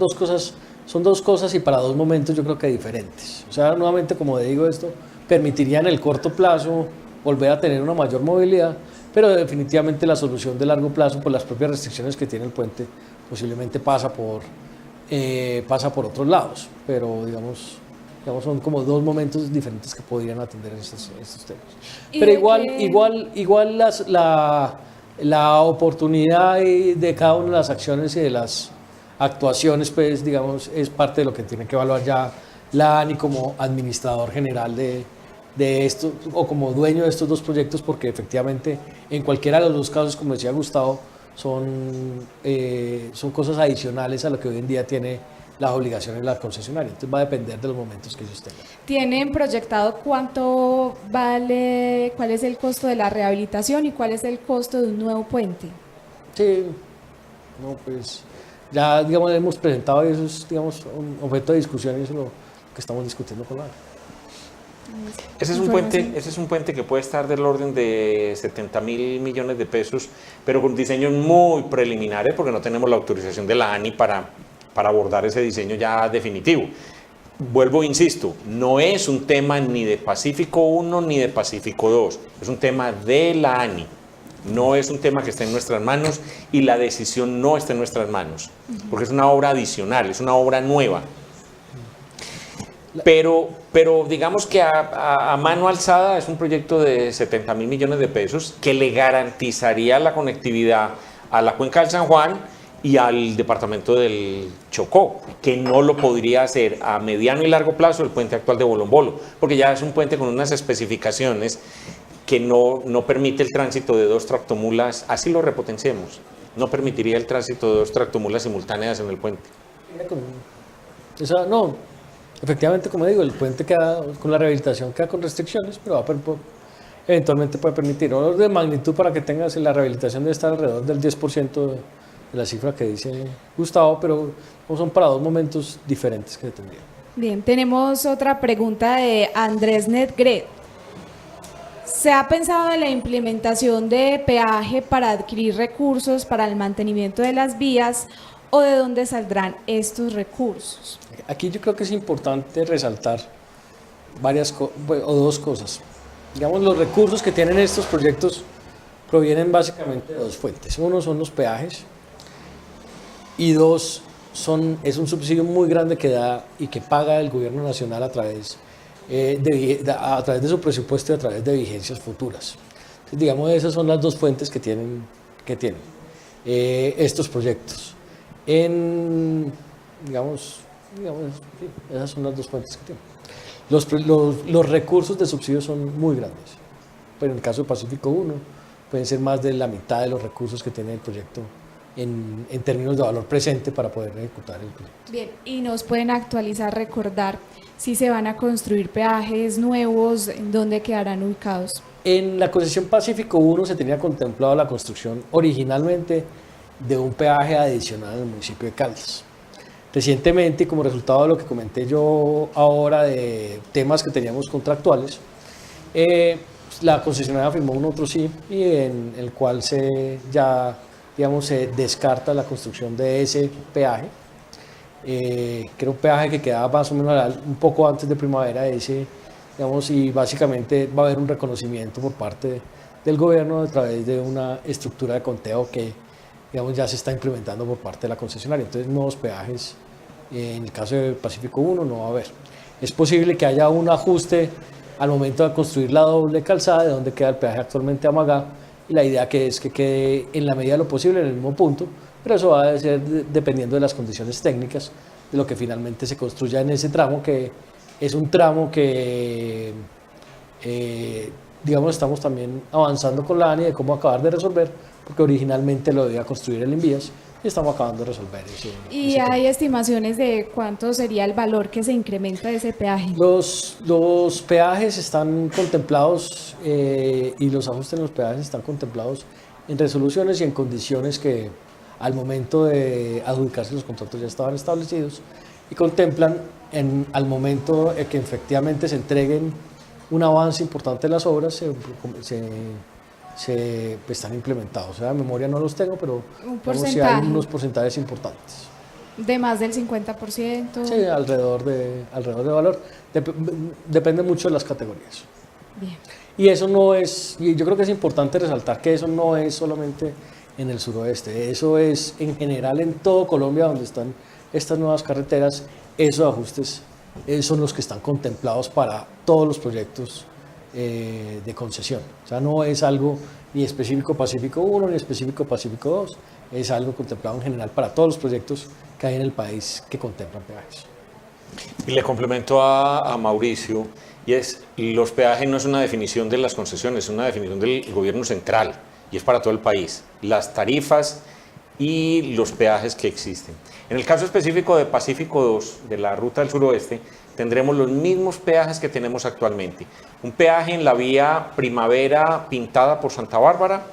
dos cosas y para dos momentos yo creo que diferentes. O sea, nuevamente, como digo, esto permitiría en el corto plazo volver a tener una mayor movilidad, pero definitivamente la solución de largo plazo, por las propias restricciones que tiene el puente, posiblemente pasa por otros lados, pero digamos son como dos momentos diferentes que podrían atender estos temas. Pero igual la oportunidad de cada una de las acciones y de las actuaciones, pues digamos, es parte de lo que tiene que evaluar ya la ANI como administrador general de esto, o como dueño de estos dos proyectos, porque efectivamente en cualquiera de los dos casos, como decía Gustavo, son cosas adicionales a lo que hoy en día tiene las obligaciones de la concesionaria. Entonces va a depender de los momentos que ellos tengan. ¿Tienen proyectado cuánto vale, cuál es el costo de la rehabilitación y cuál es el costo de un nuevo puente? Sí, no, pues ya digamos hemos presentado y eso es digamos un objeto de discusión y eso es lo que estamos discutiendo con la ANI. Ese es un puente que puede estar del orden de 70.000 millones de pesos, pero con diseños muy preliminares porque no tenemos la autorización de la ANI para abordar ese diseño ya definitivo. Vuelvo, insisto, no es un tema ni de Pacífico 1 ni de Pacífico 2, es un tema de la ANI. No es un tema que esté en nuestras manos y la decisión no está en nuestras manos, porque es una obra adicional, es una obra nueva. Pero digamos que a mano alzada es un proyecto de 70.000 millones de pesos que le garantizaría la conectividad a la cuenca del San Juan y al departamento del Chocó, que no lo podría hacer a mediano y largo plazo el puente actual de Bolombolo, porque ya es un puente con unas especificaciones que no permite el tránsito de dos tractomulas, así lo repotenciemos, no permitiría el tránsito de dos tractomulas simultáneas en el puente. Efectivamente, como digo, el puente queda con la rehabilitación, queda con restricciones, pero eventualmente puede permitir. Orden de magnitud para que tengas, la rehabilitación debe estar alrededor del 10% de la cifra que dice Gustavo, pero son para dos momentos diferentes que tendría. Bien, tenemos otra pregunta de Andrés Netgret. ¿Se ha pensado en la implementación de peaje para adquirir recursos para el mantenimiento de las vías o de dónde saldrán estos recursos? Aquí yo creo que es importante resaltar dos cosas. Digamos, los recursos que tienen estos proyectos provienen básicamente de dos fuentes. Uno son los peajes y dos es un subsidio muy grande que da y que paga el gobierno nacional a través de su presupuesto y a través de vigencias futuras. Entonces, digamos, esas son las dos fuentes que tienen estos proyectos. Digamos, sí, esas son las dos fuentes que tienen. Los recursos de subsidio son muy grandes, pero en el caso de Pacífico 1 pueden ser más de la mitad de los recursos que tiene el proyecto en términos de valor presente para poder ejecutar el proyecto. Bien, y nos pueden actualizar, recordar si se van a construir peajes nuevos, en dónde quedarán ubicados. En la concesión Pacífico 1 se tenía contemplado la construcción originalmente de un peaje adicional en el municipio de Caldas. Recientemente, como resultado de lo que comenté yo ahora de temas que teníamos contractuales, la concesionaria firmó un otro sí, y en el cual se descarta la construcción de ese peaje, que era un peaje que quedaba más o menos un poco antes de primavera, y básicamente va a haber un reconocimiento por parte del gobierno a través de una estructura de conteo que ya se está implementando por parte de la concesionaria. Entonces, nuevos peajes, en el caso de Pacífico 1 no va a haber. Es posible que haya un ajuste al momento de construir la doble calzada, de donde queda el peaje actualmente Amagá, y la idea es que quede en la medida de lo posible en el mismo punto, pero eso va a ser dependiendo de las condiciones técnicas de lo que finalmente se construya en ese tramo, que es un tramo que estamos también avanzando con la ANI de cómo acabar de resolver, porque originalmente lo debía construir el Invías y estamos acabando de resolver eso. ¿Y hay estimaciones de cuánto sería el valor que se incrementa de ese peaje? Los peajes están contemplados y los ajustes en los peajes están contemplados en resoluciones y en condiciones que al momento de adjudicarse los contratos ya estaban establecidos y contemplan al momento que efectivamente se entreguen un avance importante de las obras, están implementados. O sea, de memoria no los tengo, pero sí hay unos porcentajes importantes. ¿De más del 50%? Sí, alrededor de valor. Depende mucho de las categorías. Bien. Y eso no es, y yo creo que es importante resaltar que eso no es solamente en el suroeste, eso es en general en todo Colombia donde están estas nuevas carreteras, esos ajustes son los que están contemplados para todos los proyectos de concesión. O sea, no es algo ni específico Pacífico 1 ni específico Pacífico 2, es algo contemplado en general para todos los proyectos que hay en el país que contemplan peajes. Y le complemento a Mauricio, y los peajes no es una definición de las concesiones, es una definición del gobierno central, y es para todo el país, las tarifas y los peajes que existen. En el caso específico de Pacífico 2, de la ruta del suroeste, tendremos los mismos peajes que tenemos actualmente. Un peaje en la vía Primavera Pintada por Santa Bárbara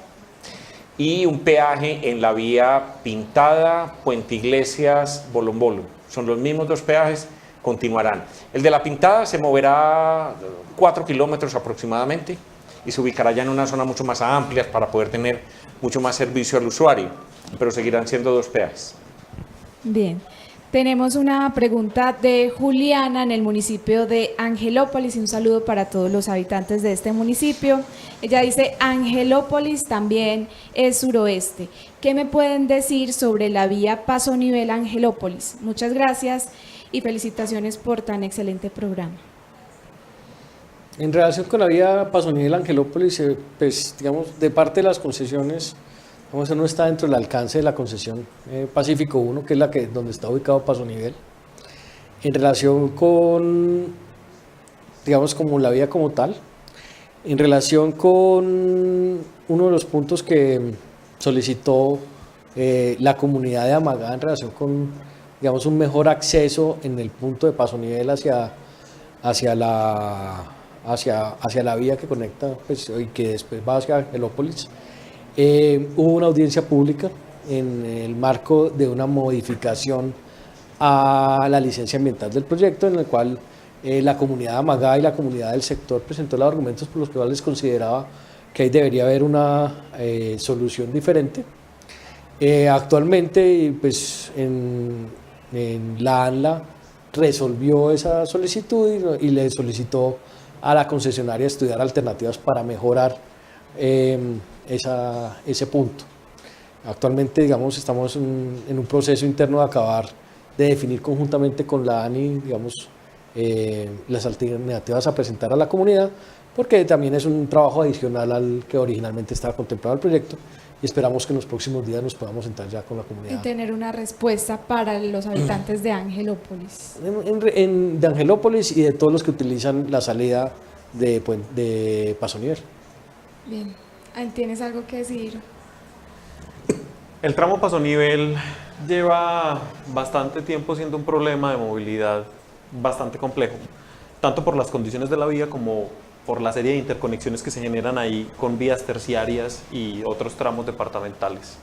y un peaje en la vía Pintada Puente Iglesias Bolombolo. Son los mismos dos peajes, continuarán. El de la Pintada se moverá 4 kilómetros aproximadamente y se ubicará ya en una zona mucho más amplia para poder tener mucho más servicio al usuario, pero seguirán siendo dos peajes. Bien, tenemos una pregunta de Juliana en el municipio de Angelópolis y un saludo para todos los habitantes de este municipio. Ella dice, Angelópolis también es suroeste. ¿Qué me pueden decir sobre la vía Paso Nivel Angelópolis? Muchas gracias y felicitaciones por tan excelente programa. En relación con la vía Paso Nivel Angelópolis, pues digamos, de parte de las concesiones, eso no está dentro del alcance de la concesión Pacífico 1, que es donde está ubicado Paso Nivel. En relación con, digamos, como la vía como tal, en relación con uno de los puntos que solicitó la comunidad de Amagá en relación con, digamos, un mejor acceso en el punto de Paso Nivel hacia hacia la vía que conecta pues, y que después va hacia Angelópolis. Hubo una audiencia pública en el marco de una modificación a la licencia ambiental del proyecto, en el cual la comunidad de Amagá y la comunidad del sector presentó los argumentos por los cuales consideraba que ahí debería haber una solución diferente. Actualmente, pues, en la ANLA resolvió esa solicitud y le solicitó a la concesionaria estudiar alternativas para mejorar ese punto. Actualmente, digamos, estamos en un proceso interno de acabar de definir conjuntamente con la ANI, digamos, las alternativas a presentar a la comunidad, porque también es un trabajo adicional al que originalmente estaba contemplado el proyecto, y esperamos que en los próximos días nos podamos sentar ya con la comunidad. Y tener una respuesta para los habitantes de Angelópolis. De Angelópolis y de todos los que utilizan la salida de Paso Nivel. Bien, ¿tienes algo que decir? El tramo Paso Nivel lleva bastante tiempo siendo un problema de movilidad bastante complejo, tanto por las condiciones de la vía como por la serie de interconexiones que se generan ahí con vías terciarias y otros tramos departamentales.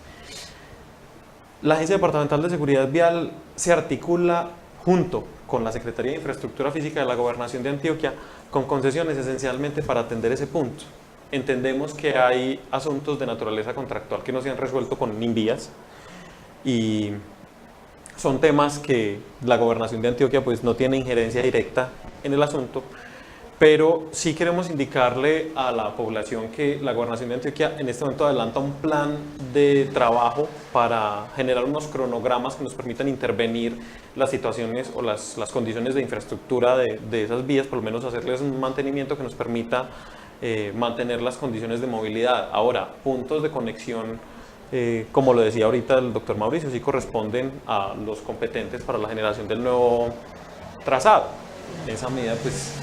La Agencia Departamental de Seguridad Vial se articula junto con la Secretaría de Infraestructura Física de la Gobernación de Antioquia con concesiones esencialmente para atender ese punto. Entendemos que hay asuntos de naturaleza contractual que no se han resuelto con Invías y son temas que la Gobernación de Antioquia pues no tiene injerencia directa en el asunto, pero sí queremos indicarle a la población que la Gobernación de Antioquia en este momento adelanta un plan de trabajo para generar unos cronogramas que nos permitan intervenir las situaciones o las condiciones de infraestructura de esas vías, por lo menos hacerles un mantenimiento que nos permita mantener las condiciones de movilidad. Ahora, puntos de conexión, como lo decía ahorita el doctor Mauricio, sí corresponden a los competentes para la generación del nuevo trazado. En esa medida, pues,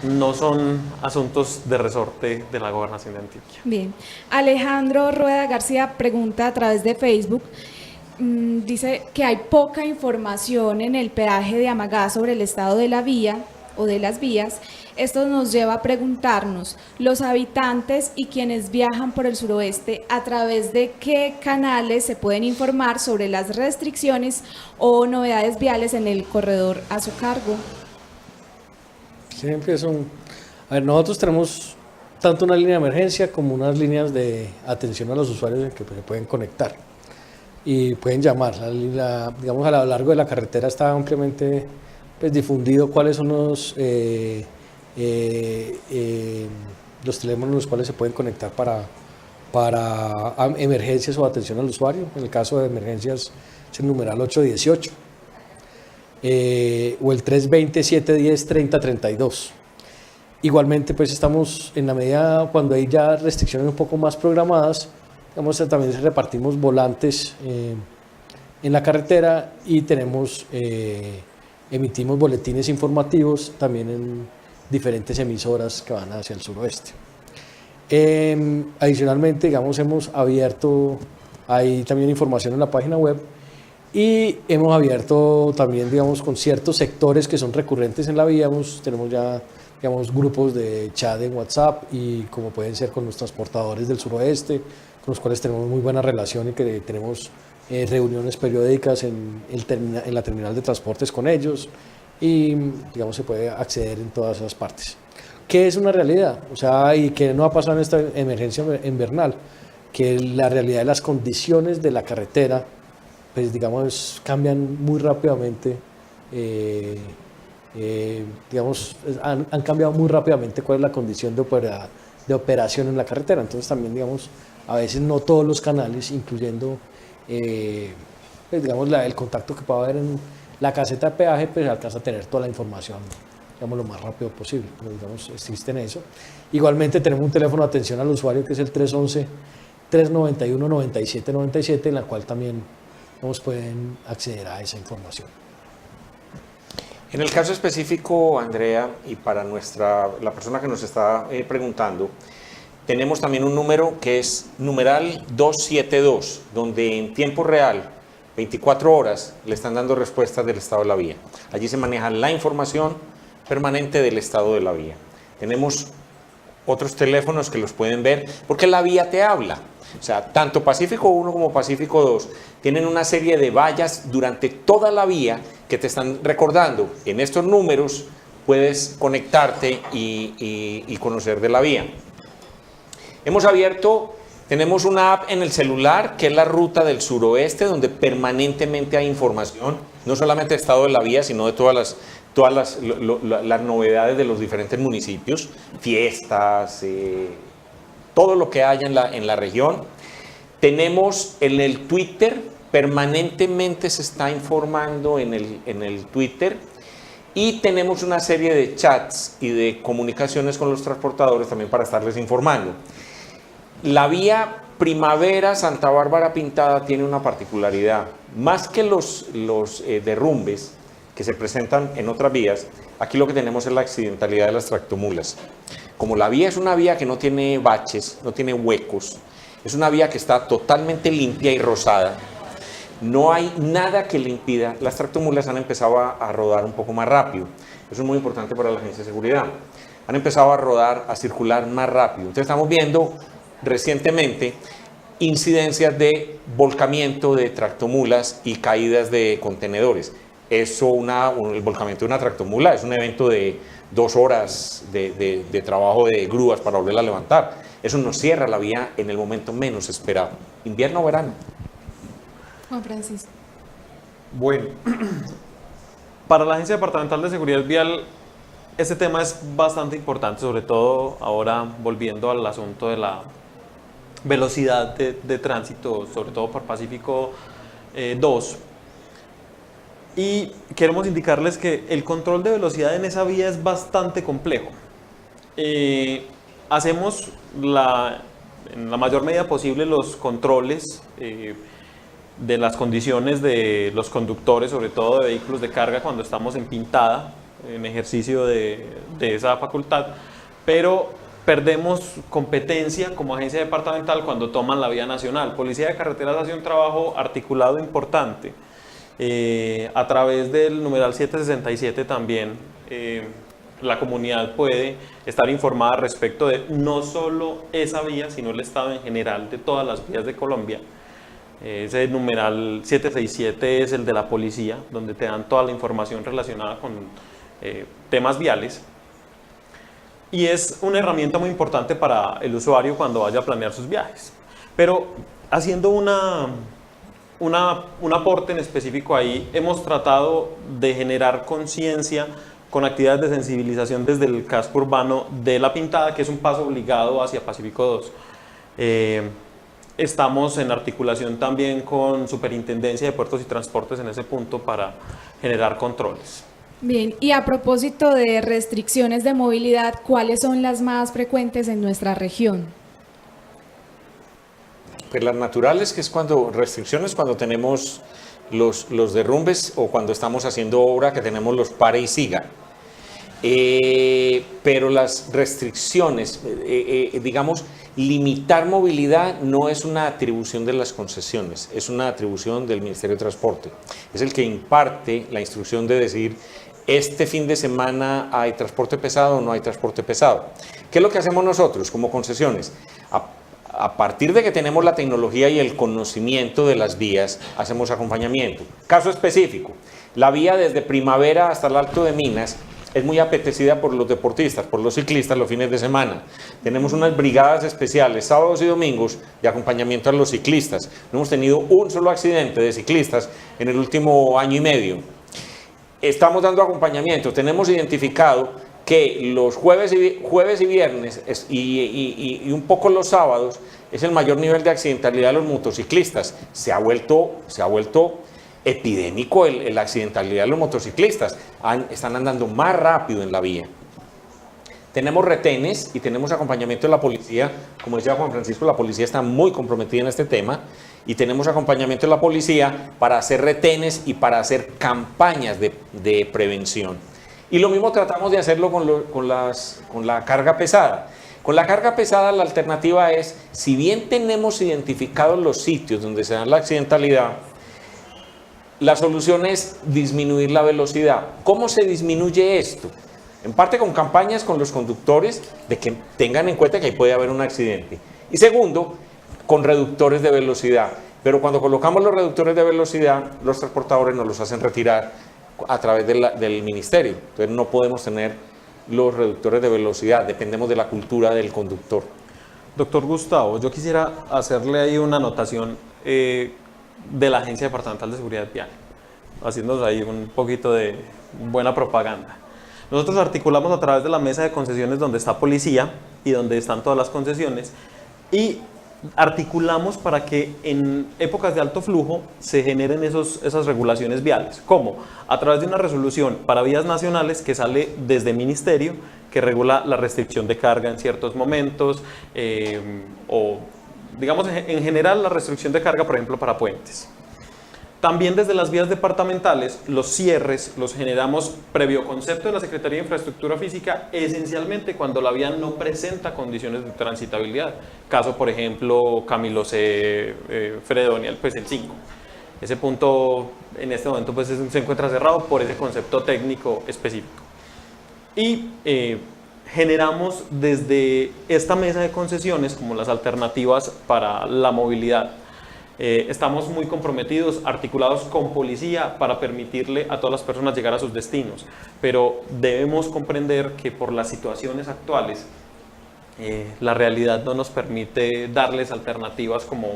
no son asuntos de resorte de la Gobernación de Antioquia. Bien. Alejandro Rueda García pregunta a través de Facebook, dice que hay poca información en el peaje de Amagá sobre el estado de la vía o de las vías. Esto nos lleva a preguntarnos, los habitantes y quienes viajan por el suroeste, ¿a través de qué canales se pueden informar sobre las restricciones o novedades viales en el corredor a su cargo? Siempre a ver, nosotros tenemos tanto una línea de emergencia como unas líneas de atención a los usuarios en que se pueden conectar y pueden llamar. Digamos, a lo largo de la carretera está ampliamente pues, difundido cuáles son los teléfonos en los cuales se pueden conectar para emergencias o atención al usuario. En el caso de emergencias es el numeral 818 o el 320-710-3032. Igualmente pues estamos en la medida cuando hay ya restricciones un poco más programadas, digamos, también repartimos volantes en la carretera y emitimos boletines informativos también en diferentes emisoras que van hacia el suroeste. Adicionalmente, digamos, hemos abierto, hay también información en la página web y hemos abierto también, digamos, con ciertos sectores que son recurrentes en la vía, tenemos ya, digamos, grupos de chat en WhatsApp y como pueden ser con los transportadores del suroeste, con los cuales tenemos muy buena relación y que tenemos reuniones periódicas en la terminal de transportes con ellos y, digamos, se puede acceder en todas esas partes. ¿Qué es una realidad? O sea, y que no ha pasado en esta emergencia invernal, que la realidad de las condiciones de la carretera, pues digamos, cambian muy rápidamente, digamos, han cambiado muy rápidamente cuál es la condición de operación en la carretera. Entonces también, digamos, a veces no todos los canales, incluyendo, pues, digamos, el contacto que pueda haber en la caseta de peaje, pues alcanza a tener toda la información, digamos, lo más rápido posible, pero digamos, existe en eso. Igualmente tenemos un teléfono de atención al usuario que es el 311-391-9797, en la cual también, digamos, pueden acceder a esa información. En el caso específico, Andrea, y para la persona que nos está preguntando, tenemos también un número que es numeral 272, donde en tiempo real, 24 horas, le están dando respuestas del estado de la vía. Allí se maneja la información permanente del estado de la vía. tenemos otros teléfonos que los pueden ver, porque la vía te habla. O sea, tanto Pacífico 1 como Pacífico 2 tienen una serie de vallas durante toda la vía que te están recordando. En estos números puedes conectarte y conocer de la vía. Tenemos una app en el celular que es la ruta del suroeste, donde permanentemente hay información, no solamente del estado de la vía, sino de todas las novedades de los diferentes municipios, fiestas, todo lo que haya en la región. Tenemos en el Twitter, permanentemente se está informando en el Twitter, y tenemos una serie de chats y de comunicaciones con los transportadores también para estarles informando. La vía Primavera-Santa Bárbara Pintada tiene una particularidad. Más que los derrumbes que se presentan en otras vías, aquí lo que tenemos es la accidentalidad de las tractomulas. Como la vía es una vía que no tiene baches, no tiene huecos, es una vía que está totalmente limpia y rosada, no hay nada que le impida. Las tractomulas han empezado a rodar un poco más rápido. Eso es muy importante para la agencia de seguridad. Han empezado a rodar, a circular más rápido. Entonces estamos viendo recientemente incidencias de volcamiento de tractomulas y caídas de contenedores. Eso, el volcamiento de una tractomula es un evento de 2 horas de trabajo de grúas para volverla a levantar. Eso nos cierra la vía en el momento menos esperado, invierno o verano. Juan Francisco. Bueno, para la Agencia Departamental de Seguridad Vial, este tema es bastante importante, sobre todo ahora volviendo al asunto de la velocidad de tránsito, sobre todo por Pacífico 2. Y queremos indicarles que el control de velocidad en esa vía es bastante complejo. Hacemos en la mayor medida posible los controles de las condiciones de los conductores, sobre todo de vehículos de carga, cuando estamos en pintada, en ejercicio de esa facultad, pero perdemos competencia como agencia departamental cuando toman la vía nacional. Policía de Carreteras hace un trabajo articulado importante. A través del numeral 767 también la comunidad puede estar informada respecto de no solo esa vía, sino el estado en general de todas las vías de Colombia. Ese numeral 767 es el de la policía, donde te dan toda la información relacionada con temas viales. Y es una herramienta muy importante para el usuario cuando vaya a planear sus viajes. Pero haciendo un aporte en específico ahí, hemos tratado de generar conciencia con actividades de sensibilización desde el casco urbano de La Pintada, que es un paso obligado hacia Pacífico 2. Estamos en articulación también con Superintendencia de Puertos y Transportes en ese punto para generar controles. Bien, y a propósito de restricciones de movilidad, ¿cuáles son las más frecuentes en nuestra región? Pues las naturales, que es restricciones cuando tenemos los derrumbes o cuando estamos haciendo obra, que tenemos los pare y siga. Pero las restricciones, digamos, limitar movilidad no es una atribución de las concesiones, es una atribución del Ministerio de Transporte. Es el que imparte la instrucción de decir, este fin de semana hay transporte pesado o no hay transporte pesado. ¿Qué es lo que hacemos nosotros como concesiones? A partir de que tenemos la tecnología y el conocimiento de las vías, hacemos acompañamiento. Caso específico, la vía desde Primavera hasta el Alto de Minas es muy apetecida por los deportistas, por los ciclistas los fines de semana. Tenemos unas brigadas especiales, sábados y domingos, de acompañamiento a los ciclistas. No hemos tenido un solo accidente de ciclistas en el último año y medio. Estamos dando acompañamiento, tenemos identificado que los jueves y viernes y un poco los sábados es el mayor nivel de accidentalidad de los motociclistas. Se ha vuelto epidémico la accidentalidad de los motociclistas. Están andando más rápido en la vía. Tenemos retenes y tenemos acompañamiento de la policía. Como decía Juan Francisco, la policía está muy comprometida en este tema. Y tenemos acompañamiento de la policía para hacer retenes y para hacer campañas de prevención. Y lo mismo tratamos de hacerlo con la carga pesada. Con la carga pesada la alternativa es, si bien tenemos identificados los sitios donde se da la accidentalidad, la solución es disminuir la velocidad. ¿Cómo se disminuye esto? En parte con campañas con los conductores de que tengan en cuenta que ahí puede haber un accidente. Y segundo, con reductores de velocidad. Pero cuando colocamos los reductores de velocidad, los transportadores nos los hacen retirar a través del ministerio. Entonces no podemos tener los reductores de velocidad, dependemos de la cultura del conductor. Doctor Gustavo, yo quisiera hacerle ahí una anotación de la Agencia Departamental de Seguridad Vial, haciéndonos ahí un poquito de buena propaganda. Nosotros articulamos a través de la mesa de concesiones donde está policía y donde están todas las concesiones, y articulamos para que en épocas de alto flujo se generen esas regulaciones viales. ¿Cómo? A través de una resolución para vías nacionales que sale desde Ministerio, que regula la restricción de carga en ciertos momentos, o digamos en general la restricción de carga, por ejemplo, para puentes. También desde las vías departamentales, los cierres los generamos previo concepto de la Secretaría de Infraestructura Física, esencialmente cuando la vía no presenta condiciones de transitabilidad. Caso, por ejemplo, Camilo C. Fredonia, pues el 5. Ese punto en este momento pues se encuentra cerrado por ese concepto técnico específico. Y generamos desde esta mesa de concesiones como las alternativas para la movilidad. Estamos muy comprometidos, articulados con policía para permitirle a todas las personas llegar a sus destinos, pero debemos comprender que por las situaciones actuales la realidad no nos permite darles alternativas como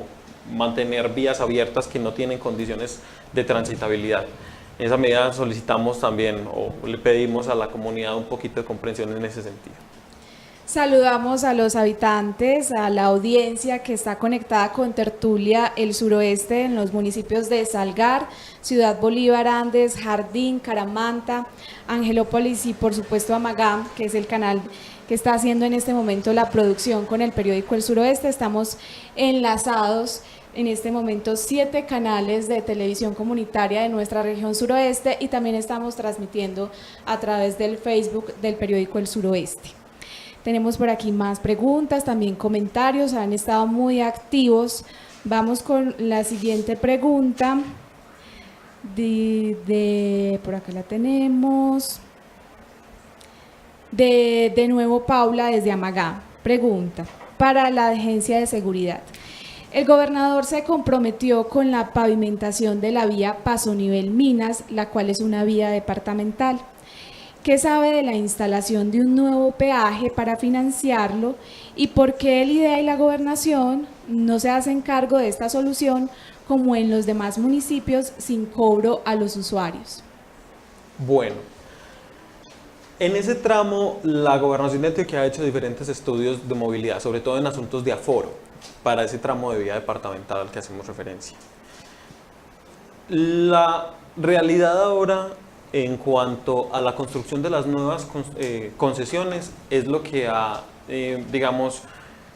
mantener vías abiertas que no tienen condiciones de transitabilidad. En esa medida solicitamos también o le pedimos a la comunidad un poquito de comprensión en ese sentido. Saludamos a los habitantes, a la audiencia que está conectada con Tertulia El Suroeste en los municipios de Salgar, Ciudad Bolívar, Andes, Jardín, Caramanta, Angelópolis y por supuesto Amagá, que es el canal que está haciendo en este momento la producción con el periódico El Suroeste. Estamos enlazados en este momento 7 canales de televisión comunitaria de nuestra región suroeste y también estamos transmitiendo a través del Facebook del periódico El Suroeste. Tenemos por aquí más preguntas, también comentarios, han estado muy activos. Vamos con la siguiente pregunta. Por acá la tenemos. De nuevo Paula desde Amagá. Pregunta para la Agencia de Seguridad. El gobernador se comprometió con la pavimentación de la vía Paso Nivel Minas, la cual es una vía departamental. ¿Qué sabe de la instalación de un nuevo peaje para financiarlo y por qué el IDEA y la gobernación no se hacen cargo de esta solución como en los demás municipios sin cobro a los usuarios? Bueno, en ese tramo la Gobernación de Antioquia ha hecho diferentes estudios de movilidad, sobre todo en asuntos de aforo, para ese tramo de vía departamental al que hacemos referencia. La realidad ahora en cuanto a la construcción de las nuevas concesiones es lo que ha, digamos,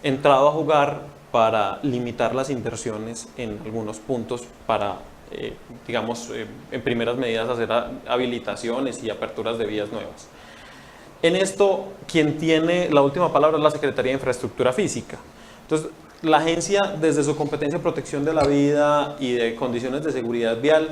entrado a jugar para limitar las inversiones en algunos puntos para, digamos, en primeras medidas hacer habilitaciones y aperturas de vías nuevas. En esto, quien tiene la última palabra es la Secretaría de Infraestructura Física. Entonces, la agencia, desde su competencia de protección de la vida y de condiciones de seguridad vial,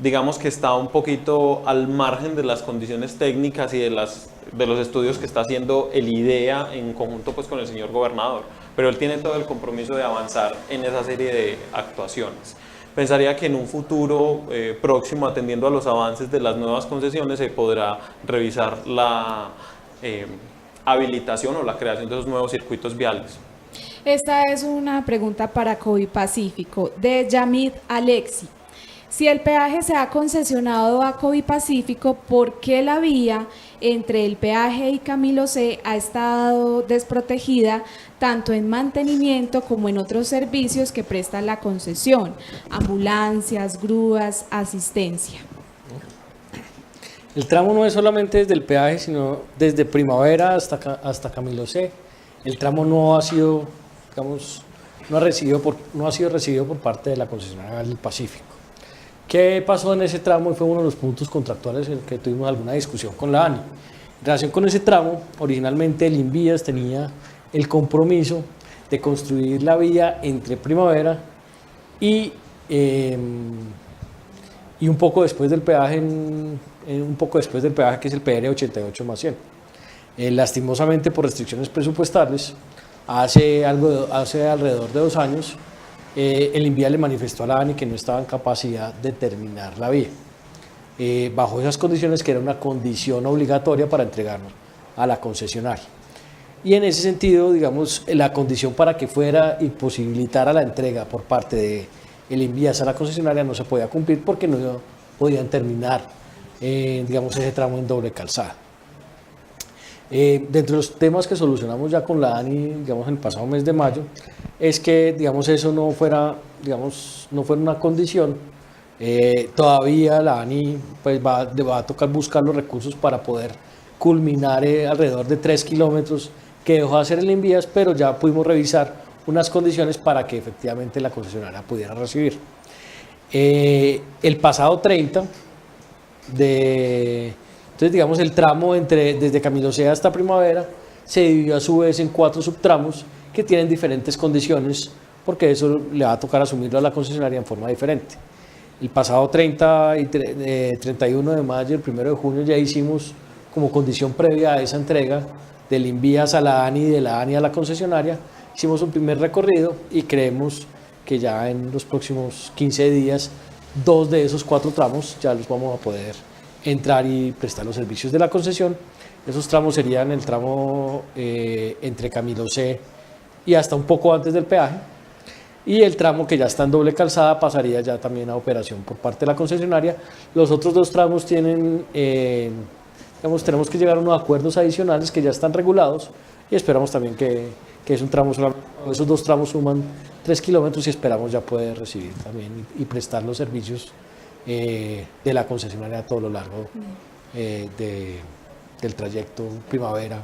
digamos que está un poquito al margen de las condiciones técnicas y de los estudios que está haciendo el IDEA en conjunto pues, con el señor gobernador, pero él tiene todo el compromiso de avanzar en esa serie de actuaciones. Pensaría que en un futuro próximo, atendiendo a los avances de las nuevas concesiones, se podrá revisar la habilitación o la creación de esos nuevos circuitos viales. Esta es una pregunta para COVID Pacífico, de Yamid Alexi. Si el peaje se ha concesionado a COVID Pacífico, ¿por qué la vía entre el peaje y Camilo C ha estado desprotegida tanto en mantenimiento como en otros servicios que presta la concesión? Ambulancias, grúas, asistencia. El tramo no es solamente desde el peaje, sino desde Primavera hasta Camilo C. El tramo no ha sido, digamos, no ha sido recibido por parte de la concesionaria del Pacífico. ¿Qué pasó en ese tramo? Y fue uno de los puntos contractuales en el que tuvimos alguna discusión con la ANI. En relación con ese tramo, originalmente el Invías tenía el compromiso de construir la vía entre Primavera y un poco después del peaje un poco después del peaje, que es el PR 88+100. Lastimosamente, por restricciones presupuestales, hace alrededor de 2 años, el INVIA le manifestó a la ANI que no estaba en capacidad de terminar la vía. Bajo esas condiciones, que era una condición obligatoria para entregarnos a la concesionaria. Y en ese sentido, digamos, la condición para que fuera y posibilitara la entrega por parte del INVIA a la concesionaria no se podía cumplir porque no podían terminar, digamos, ese tramo en doble calzada. Dentro de los temas que solucionamos ya con la ANI, digamos, en el pasado mes de mayo, es que, digamos, eso no fuera una condición. Todavía la ANI pues va a tocar buscar los recursos para poder culminar alrededor de 3 kilómetros que dejó de hacer el INVIAS, pero ya pudimos revisar unas condiciones para que efectivamente la concesionaria pudiera recibir. El pasado 30 entonces, digamos, el tramo desde Camilo C hasta Primavera se dividió a su vez en 4 subtramos que tienen diferentes condiciones, porque eso le va a tocar asumirlo a la concesionaria en forma diferente. El pasado 30 y 31 de mayo, el 1 de junio, ya hicimos como condición previa a esa entrega del INVIAS a la ANI y de la ANI a la concesionaria, hicimos un primer recorrido y creemos que ya en los próximos 15 días 2 de esos 4 tramos ya los vamos a poder entrar y prestar los servicios de la concesión. Esos tramos serían el tramo entre Camilo C y hasta un poco antes del peaje, y el tramo que ya está en doble calzada pasaría ya también a operación por parte de la concesionaria. Los otros 2 tramos tienen, tenemos que llegar a unos acuerdos adicionales que ya están regulados, y esperamos también que es un tramo, esos 2 tramos suman 3 kilómetros y esperamos ya poder recibir también y prestar los servicios de la concesionaria a todo lo largo del trayecto Primavera.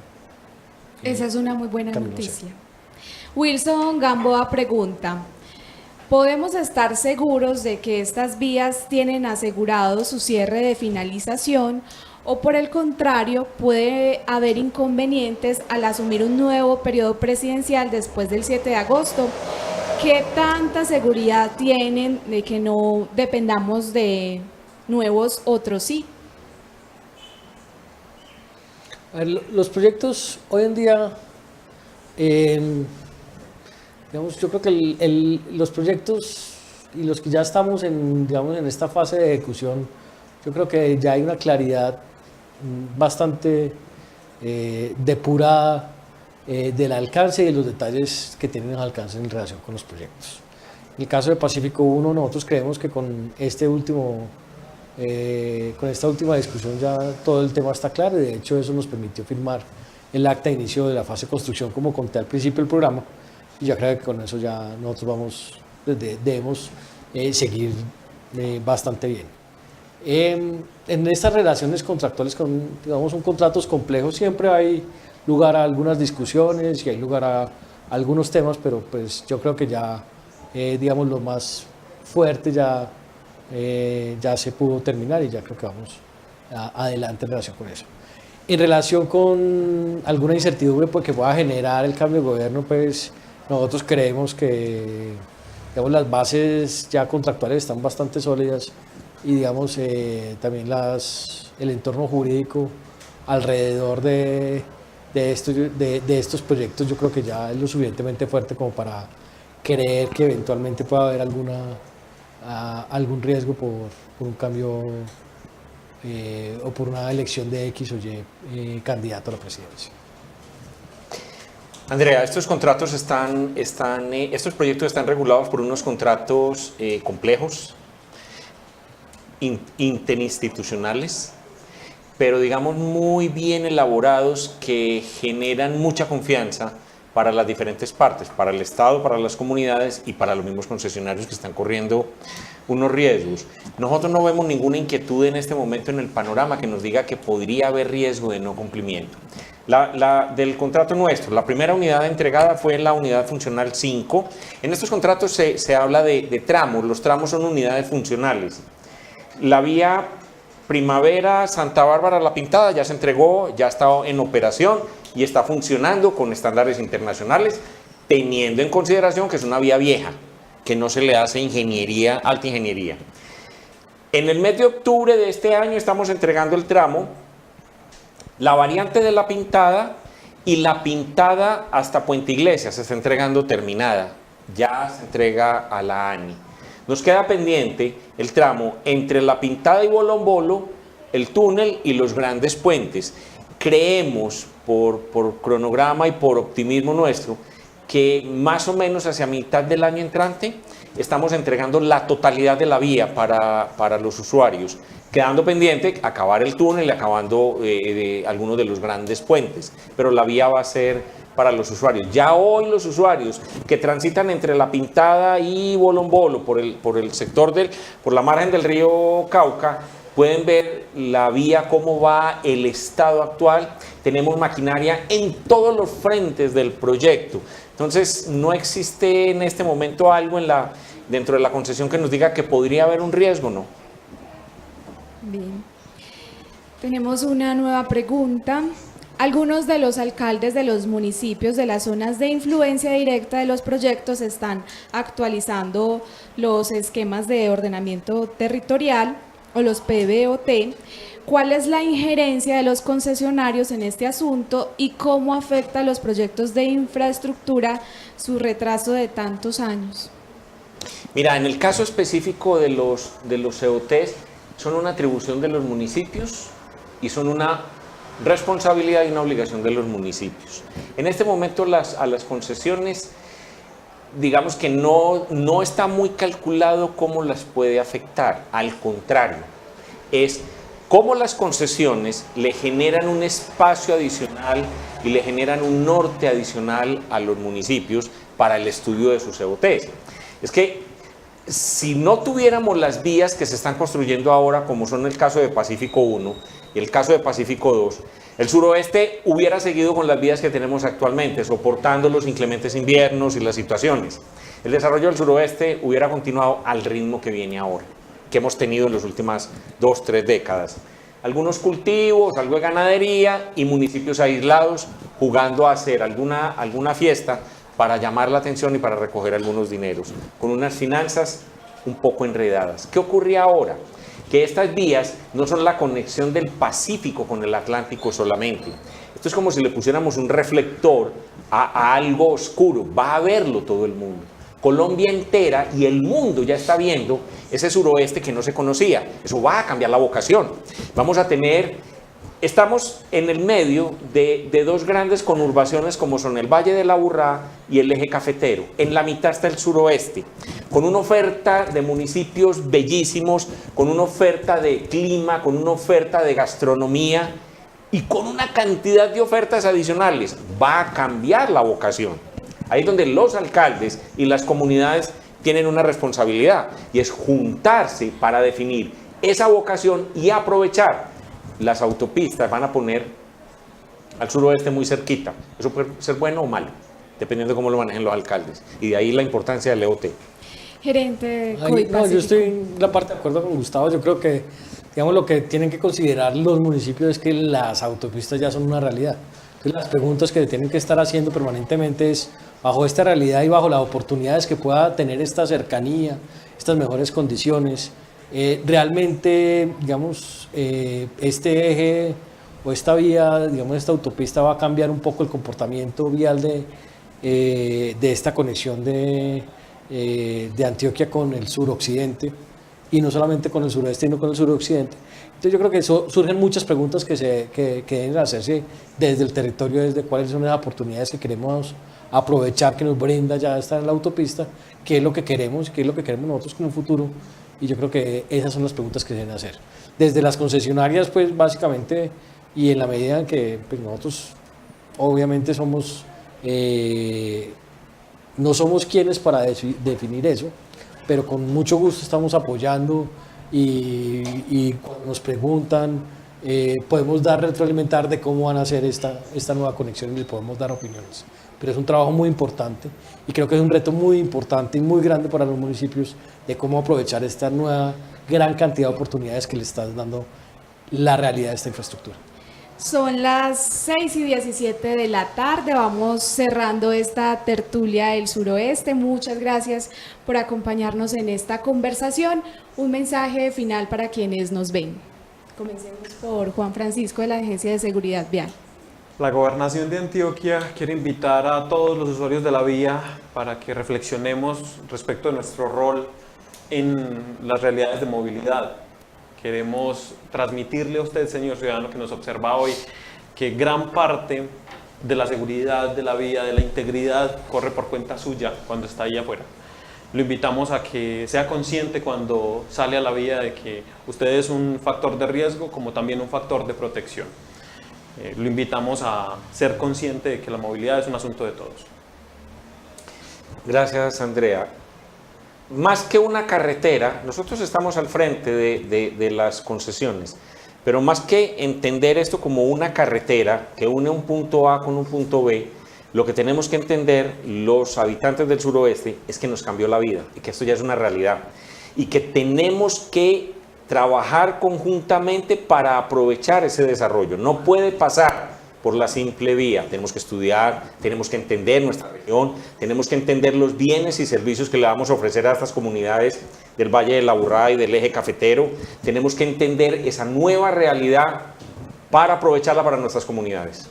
Esa es una muy buena Camilo noticia. Wilson Gamboa pregunta: ¿podemos estar seguros de que estas vías tienen asegurado su cierre de finalización, o por el contrario puede haber inconvenientes al asumir un nuevo periodo presidencial después del 7 de agosto? ¿Qué tanta seguridad tienen de que no dependamos de nuevos otros sí? A ver, los proyectos hoy en día, digamos, yo creo que los proyectos y los que ya estamos en esta fase de ejecución, yo creo que ya hay una claridad bastante depurada del alcance y de los detalles que tienen alcance en relación con los proyectos. En el caso de Pacífico 1, nosotros creemos que con esta última discusión ya todo el tema está claro, y de hecho eso nos permitió firmar el acta de inicio de la fase de construcción, como conté al principio del programa, y ya creo que con eso ya nosotros debemos seguir bastante bien. En estas relaciones contractuales, digamos, son contratos complejos, siempre hay lugar a algunas discusiones y hay lugar a algunos temas, pero pues yo creo que ya, digamos, lo más fuerte ya se pudo terminar, y ya creo que vamos adelante en relación con eso. En relación con alguna incertidumbre porque pueda generar el cambio de gobierno, pues nosotros creemos que, digamos, las bases ya contractuales están bastante sólidas, y digamos también el entorno jurídico alrededor de estos proyectos, yo creo que ya es lo suficientemente fuerte como para creer que eventualmente pueda haber algún riesgo por un cambio o por una elección de X o Y candidato a la presidencia. Andrea, estos contratos estos proyectos están regulados por unos contratos complejos, interinstitucionales, pero digamos muy bien elaborados, que generan mucha confianza para las diferentes partes, para el Estado, para las comunidades y para los mismos concesionarios que están corriendo unos riesgos. Nosotros no vemos ninguna inquietud en este momento en el panorama que nos diga que podría haber riesgo de no cumplimiento. Del contrato nuestro, la primera unidad entregada fue la unidad funcional 5. En estos contratos se habla de tramos. Los tramos son unidades funcionales. La vía Primavera, Santa Bárbara, La Pintada ya se entregó, ya está en operación y está funcionando con estándares internacionales, teniendo en consideración que es una vía vieja, que no se le hace alta ingeniería. En el mes de octubre de este año estamos entregando el tramo, la variante de La Pintada y La Pintada hasta Puente Iglesias se está entregando terminada, ya se entrega a la ANI. Nos queda pendiente el tramo entre La Pintada y Bolombolo, el túnel y los grandes puentes. Creemos, por cronograma y por optimismo nuestro, que más o menos hacia mitad del año entrante estamos entregando la totalidad de la vía para los usuarios, quedando pendiente acabar el túnel y acabando algunos de los grandes puentes, pero la vía va a ser para los usuarios. Ya hoy los usuarios que transitan entre La Pintada y Bolombolo por el sector por la margen del río Cauca, pueden ver la vía, cómo va, el estado actual. Tenemos maquinaria en todos los frentes del proyecto. Entonces, no existe en este momento algo dentro de la concesión que nos diga que podría haber un riesgo, ¿no? Bien. Tenemos una nueva pregunta. Algunos de los alcaldes de los municipios de las zonas de influencia directa de los proyectos están actualizando los esquemas de ordenamiento territorial o los PBOT. ¿Cuál es la injerencia de los concesionarios en este asunto y cómo afecta a los proyectos de infraestructura su retraso de tantos años? Mira, en el caso específico de los COTs, son una atribución de los municipios y son una responsabilidad y una obligación de los municipios. En este momento a las concesiones, digamos que no está muy calculado cómo las puede afectar. Al contrario, es cómo las concesiones le generan un espacio adicional y le generan un norte adicional a los municipios para el estudio de sus COTs. Es que si no tuviéramos las vías que se están construyendo ahora, como son el caso de Pacífico 1 y el caso de Pacífico 2, el suroeste hubiera seguido con las vías que tenemos actualmente, soportando los inclementes inviernos y las situaciones. El desarrollo del suroeste hubiera continuado al ritmo que viene ahora, que hemos tenido en las últimas 2-3 décadas. Algunos cultivos, algo de ganadería y municipios aislados jugando a hacer alguna fiesta para llamar la atención y para recoger algunos dineros, con unas finanzas un poco enredadas. ¿Qué ocurre ahora? Que estas vías no son la conexión del Pacífico con el Atlántico solamente. Esto es como si le pusiéramos un reflector a algo oscuro. Va a verlo todo el mundo. Colombia entera y el mundo ya está viendo ese suroeste que no se conocía. Eso va a cambiar la vocación. Estamos en el medio de dos grandes conurbaciones como son el Valle de la Aburrá y el Eje Cafetero. En la mitad está el suroeste, con una oferta de municipios bellísimos, con una oferta de clima, con una oferta de gastronomía y con una cantidad de ofertas adicionales. Va a cambiar la vocación. Ahí es donde los alcaldes y las comunidades tienen una responsabilidad y es juntarse para definir esa vocación y aprovechar. Las autopistas van a poner al suroeste muy cerquita. Eso puede ser bueno o malo, dependiendo de cómo lo manejen los alcaldes. Y de ahí la importancia del EOT. Gerente yo estoy en la parte de acuerdo con Gustavo. Yo creo que, digamos, lo que tienen que considerar los municipios es que las autopistas ya son una realidad. Entonces, las preguntas que tienen que estar haciendo permanentemente es, bajo esta realidad y bajo las oportunidades que pueda tener esta cercanía, estas mejores condiciones, realmente, digamos, este eje o esta vía, digamos, esta autopista va a cambiar un poco el comportamiento vial de esta conexión de Antioquia con el suroccidente, y no solamente con el sureste, sino con el suroccidente. Entonces yo creo que eso surgen muchas preguntas que deben hacerse desde el territorio, desde cuáles son las oportunidades que queremos aprovechar, que nos brinda ya estar en la autopista, qué es lo que queremos, qué es lo que queremos nosotros como futuro. Y yo creo que esas son las preguntas que se deben hacer. Desde las concesionarias, pues básicamente, y en la medida en que pues, nosotros obviamente no somos quienes para definir eso, pero con mucho gusto estamos apoyando y cuando nos preguntan, podemos retroalimentar de cómo van a hacer esta nueva conexión y les podemos dar opiniones. Pero es un trabajo muy importante y creo que es un reto muy importante y muy grande para los municipios de cómo aprovechar esta nueva gran cantidad de oportunidades que le está dando la realidad de esta infraestructura. Son las 6:17 de la tarde, vamos cerrando esta tertulia del suroeste. Muchas gracias por acompañarnos en esta conversación. Un mensaje final para quienes nos ven. Comencemos por Juan Francisco de la Agencia de Seguridad Vial. La Gobernación de Antioquia quiere invitar a todos los usuarios de la vía para que reflexionemos respecto de nuestro rol en las realidades de movilidad. Queremos transmitirle a usted, señor ciudadano que nos observa hoy, que gran parte de la seguridad de la vía, de la integridad, corre por cuenta suya cuando está ahí afuera. Lo invitamos a que sea consciente cuando sale a la vía de que usted es un factor de riesgo como también un factor de protección. Lo invitamos a ser consciente de que la movilidad es un asunto de todos. Gracias, Andrea. Más que una carretera, nosotros estamos al frente de las concesiones, pero más que entender esto como una carretera que une un punto A con un punto B, lo que tenemos que entender los habitantes del suroeste es que nos cambió la vida y que esto ya es una realidad y que tenemos que trabajar conjuntamente para aprovechar ese desarrollo. No puede pasar por la simple vía. Tenemos que estudiar, tenemos que entender nuestra región, tenemos que entender los bienes y servicios que le vamos a ofrecer a estas comunidades del Valle de la Aburrá y del Eje Cafetero. Tenemos que entender esa nueva realidad para aprovecharla para nuestras comunidades.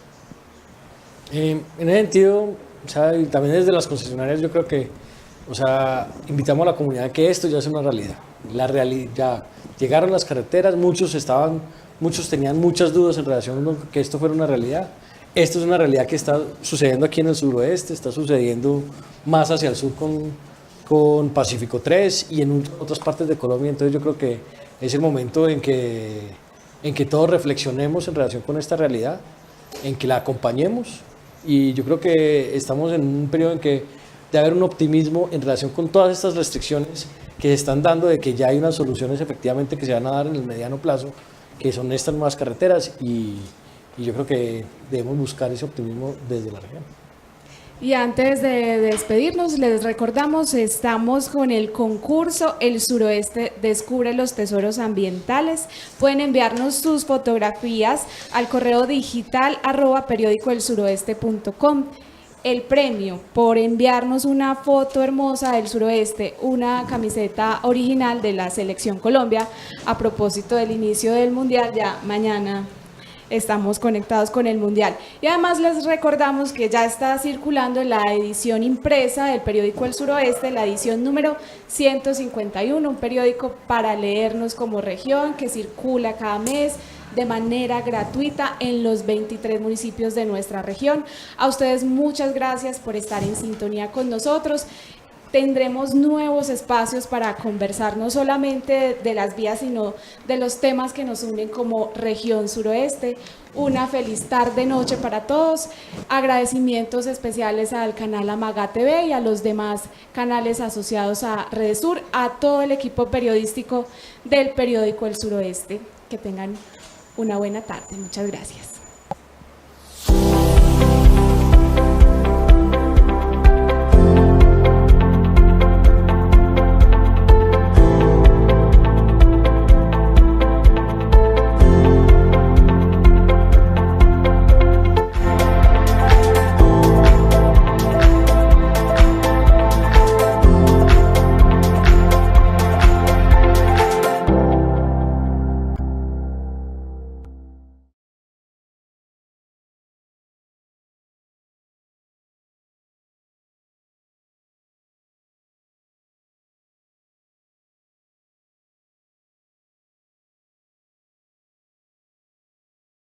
En ese sentido, o sea, y también desde las concesionarias, yo creo que, o sea, invitamos a la comunidad a que esto ya es una realidad. La realidad, ya llegaron las carreteras, muchos tenían muchas dudas en relación con que esto fuera una realidad. Esto es una realidad que está sucediendo aquí en el suroeste, está sucediendo más hacia el sur con Pacífico 3 y en otras partes de Colombia. Entonces yo creo que es el momento en que todos reflexionemos en relación con esta realidad, en que la acompañemos, y yo creo que estamos en un periodo en que debe haber un optimismo en relación con todas estas restricciones que se están dando, de que ya hay unas soluciones efectivamente que se van a dar en el mediano plazo, que son estas nuevas carreteras, y yo creo que debemos buscar ese optimismo desde la región. Y antes de despedirnos, les recordamos, estamos con el concurso El Suroeste Descubre los Tesoros Ambientales. Pueden enviarnos sus fotografías al correo digital @periodicoelsuroeste.com. El premio por enviarnos una foto hermosa del suroeste, una camiseta original de la Selección Colombia, a propósito del inicio del Mundial, ya mañana estamos conectados con el Mundial. Y además les recordamos que ya está circulando la edición impresa del periódico El Suroeste, la edición número 151, un periódico para leernos como región que circula cada mes de manera gratuita en los 23 municipios de nuestra región. A ustedes muchas gracias por estar en sintonía con nosotros. Tendremos nuevos espacios para conversar no solamente de las vías, sino de los temas que nos unen como región suroeste. Una feliz tarde, noche para todos. Agradecimientos especiales al canal Amaga TV y a los demás canales asociados a Redesur, a todo el equipo periodístico del periódico El Suroeste. Que tengan una buena tarde. Muchas gracias.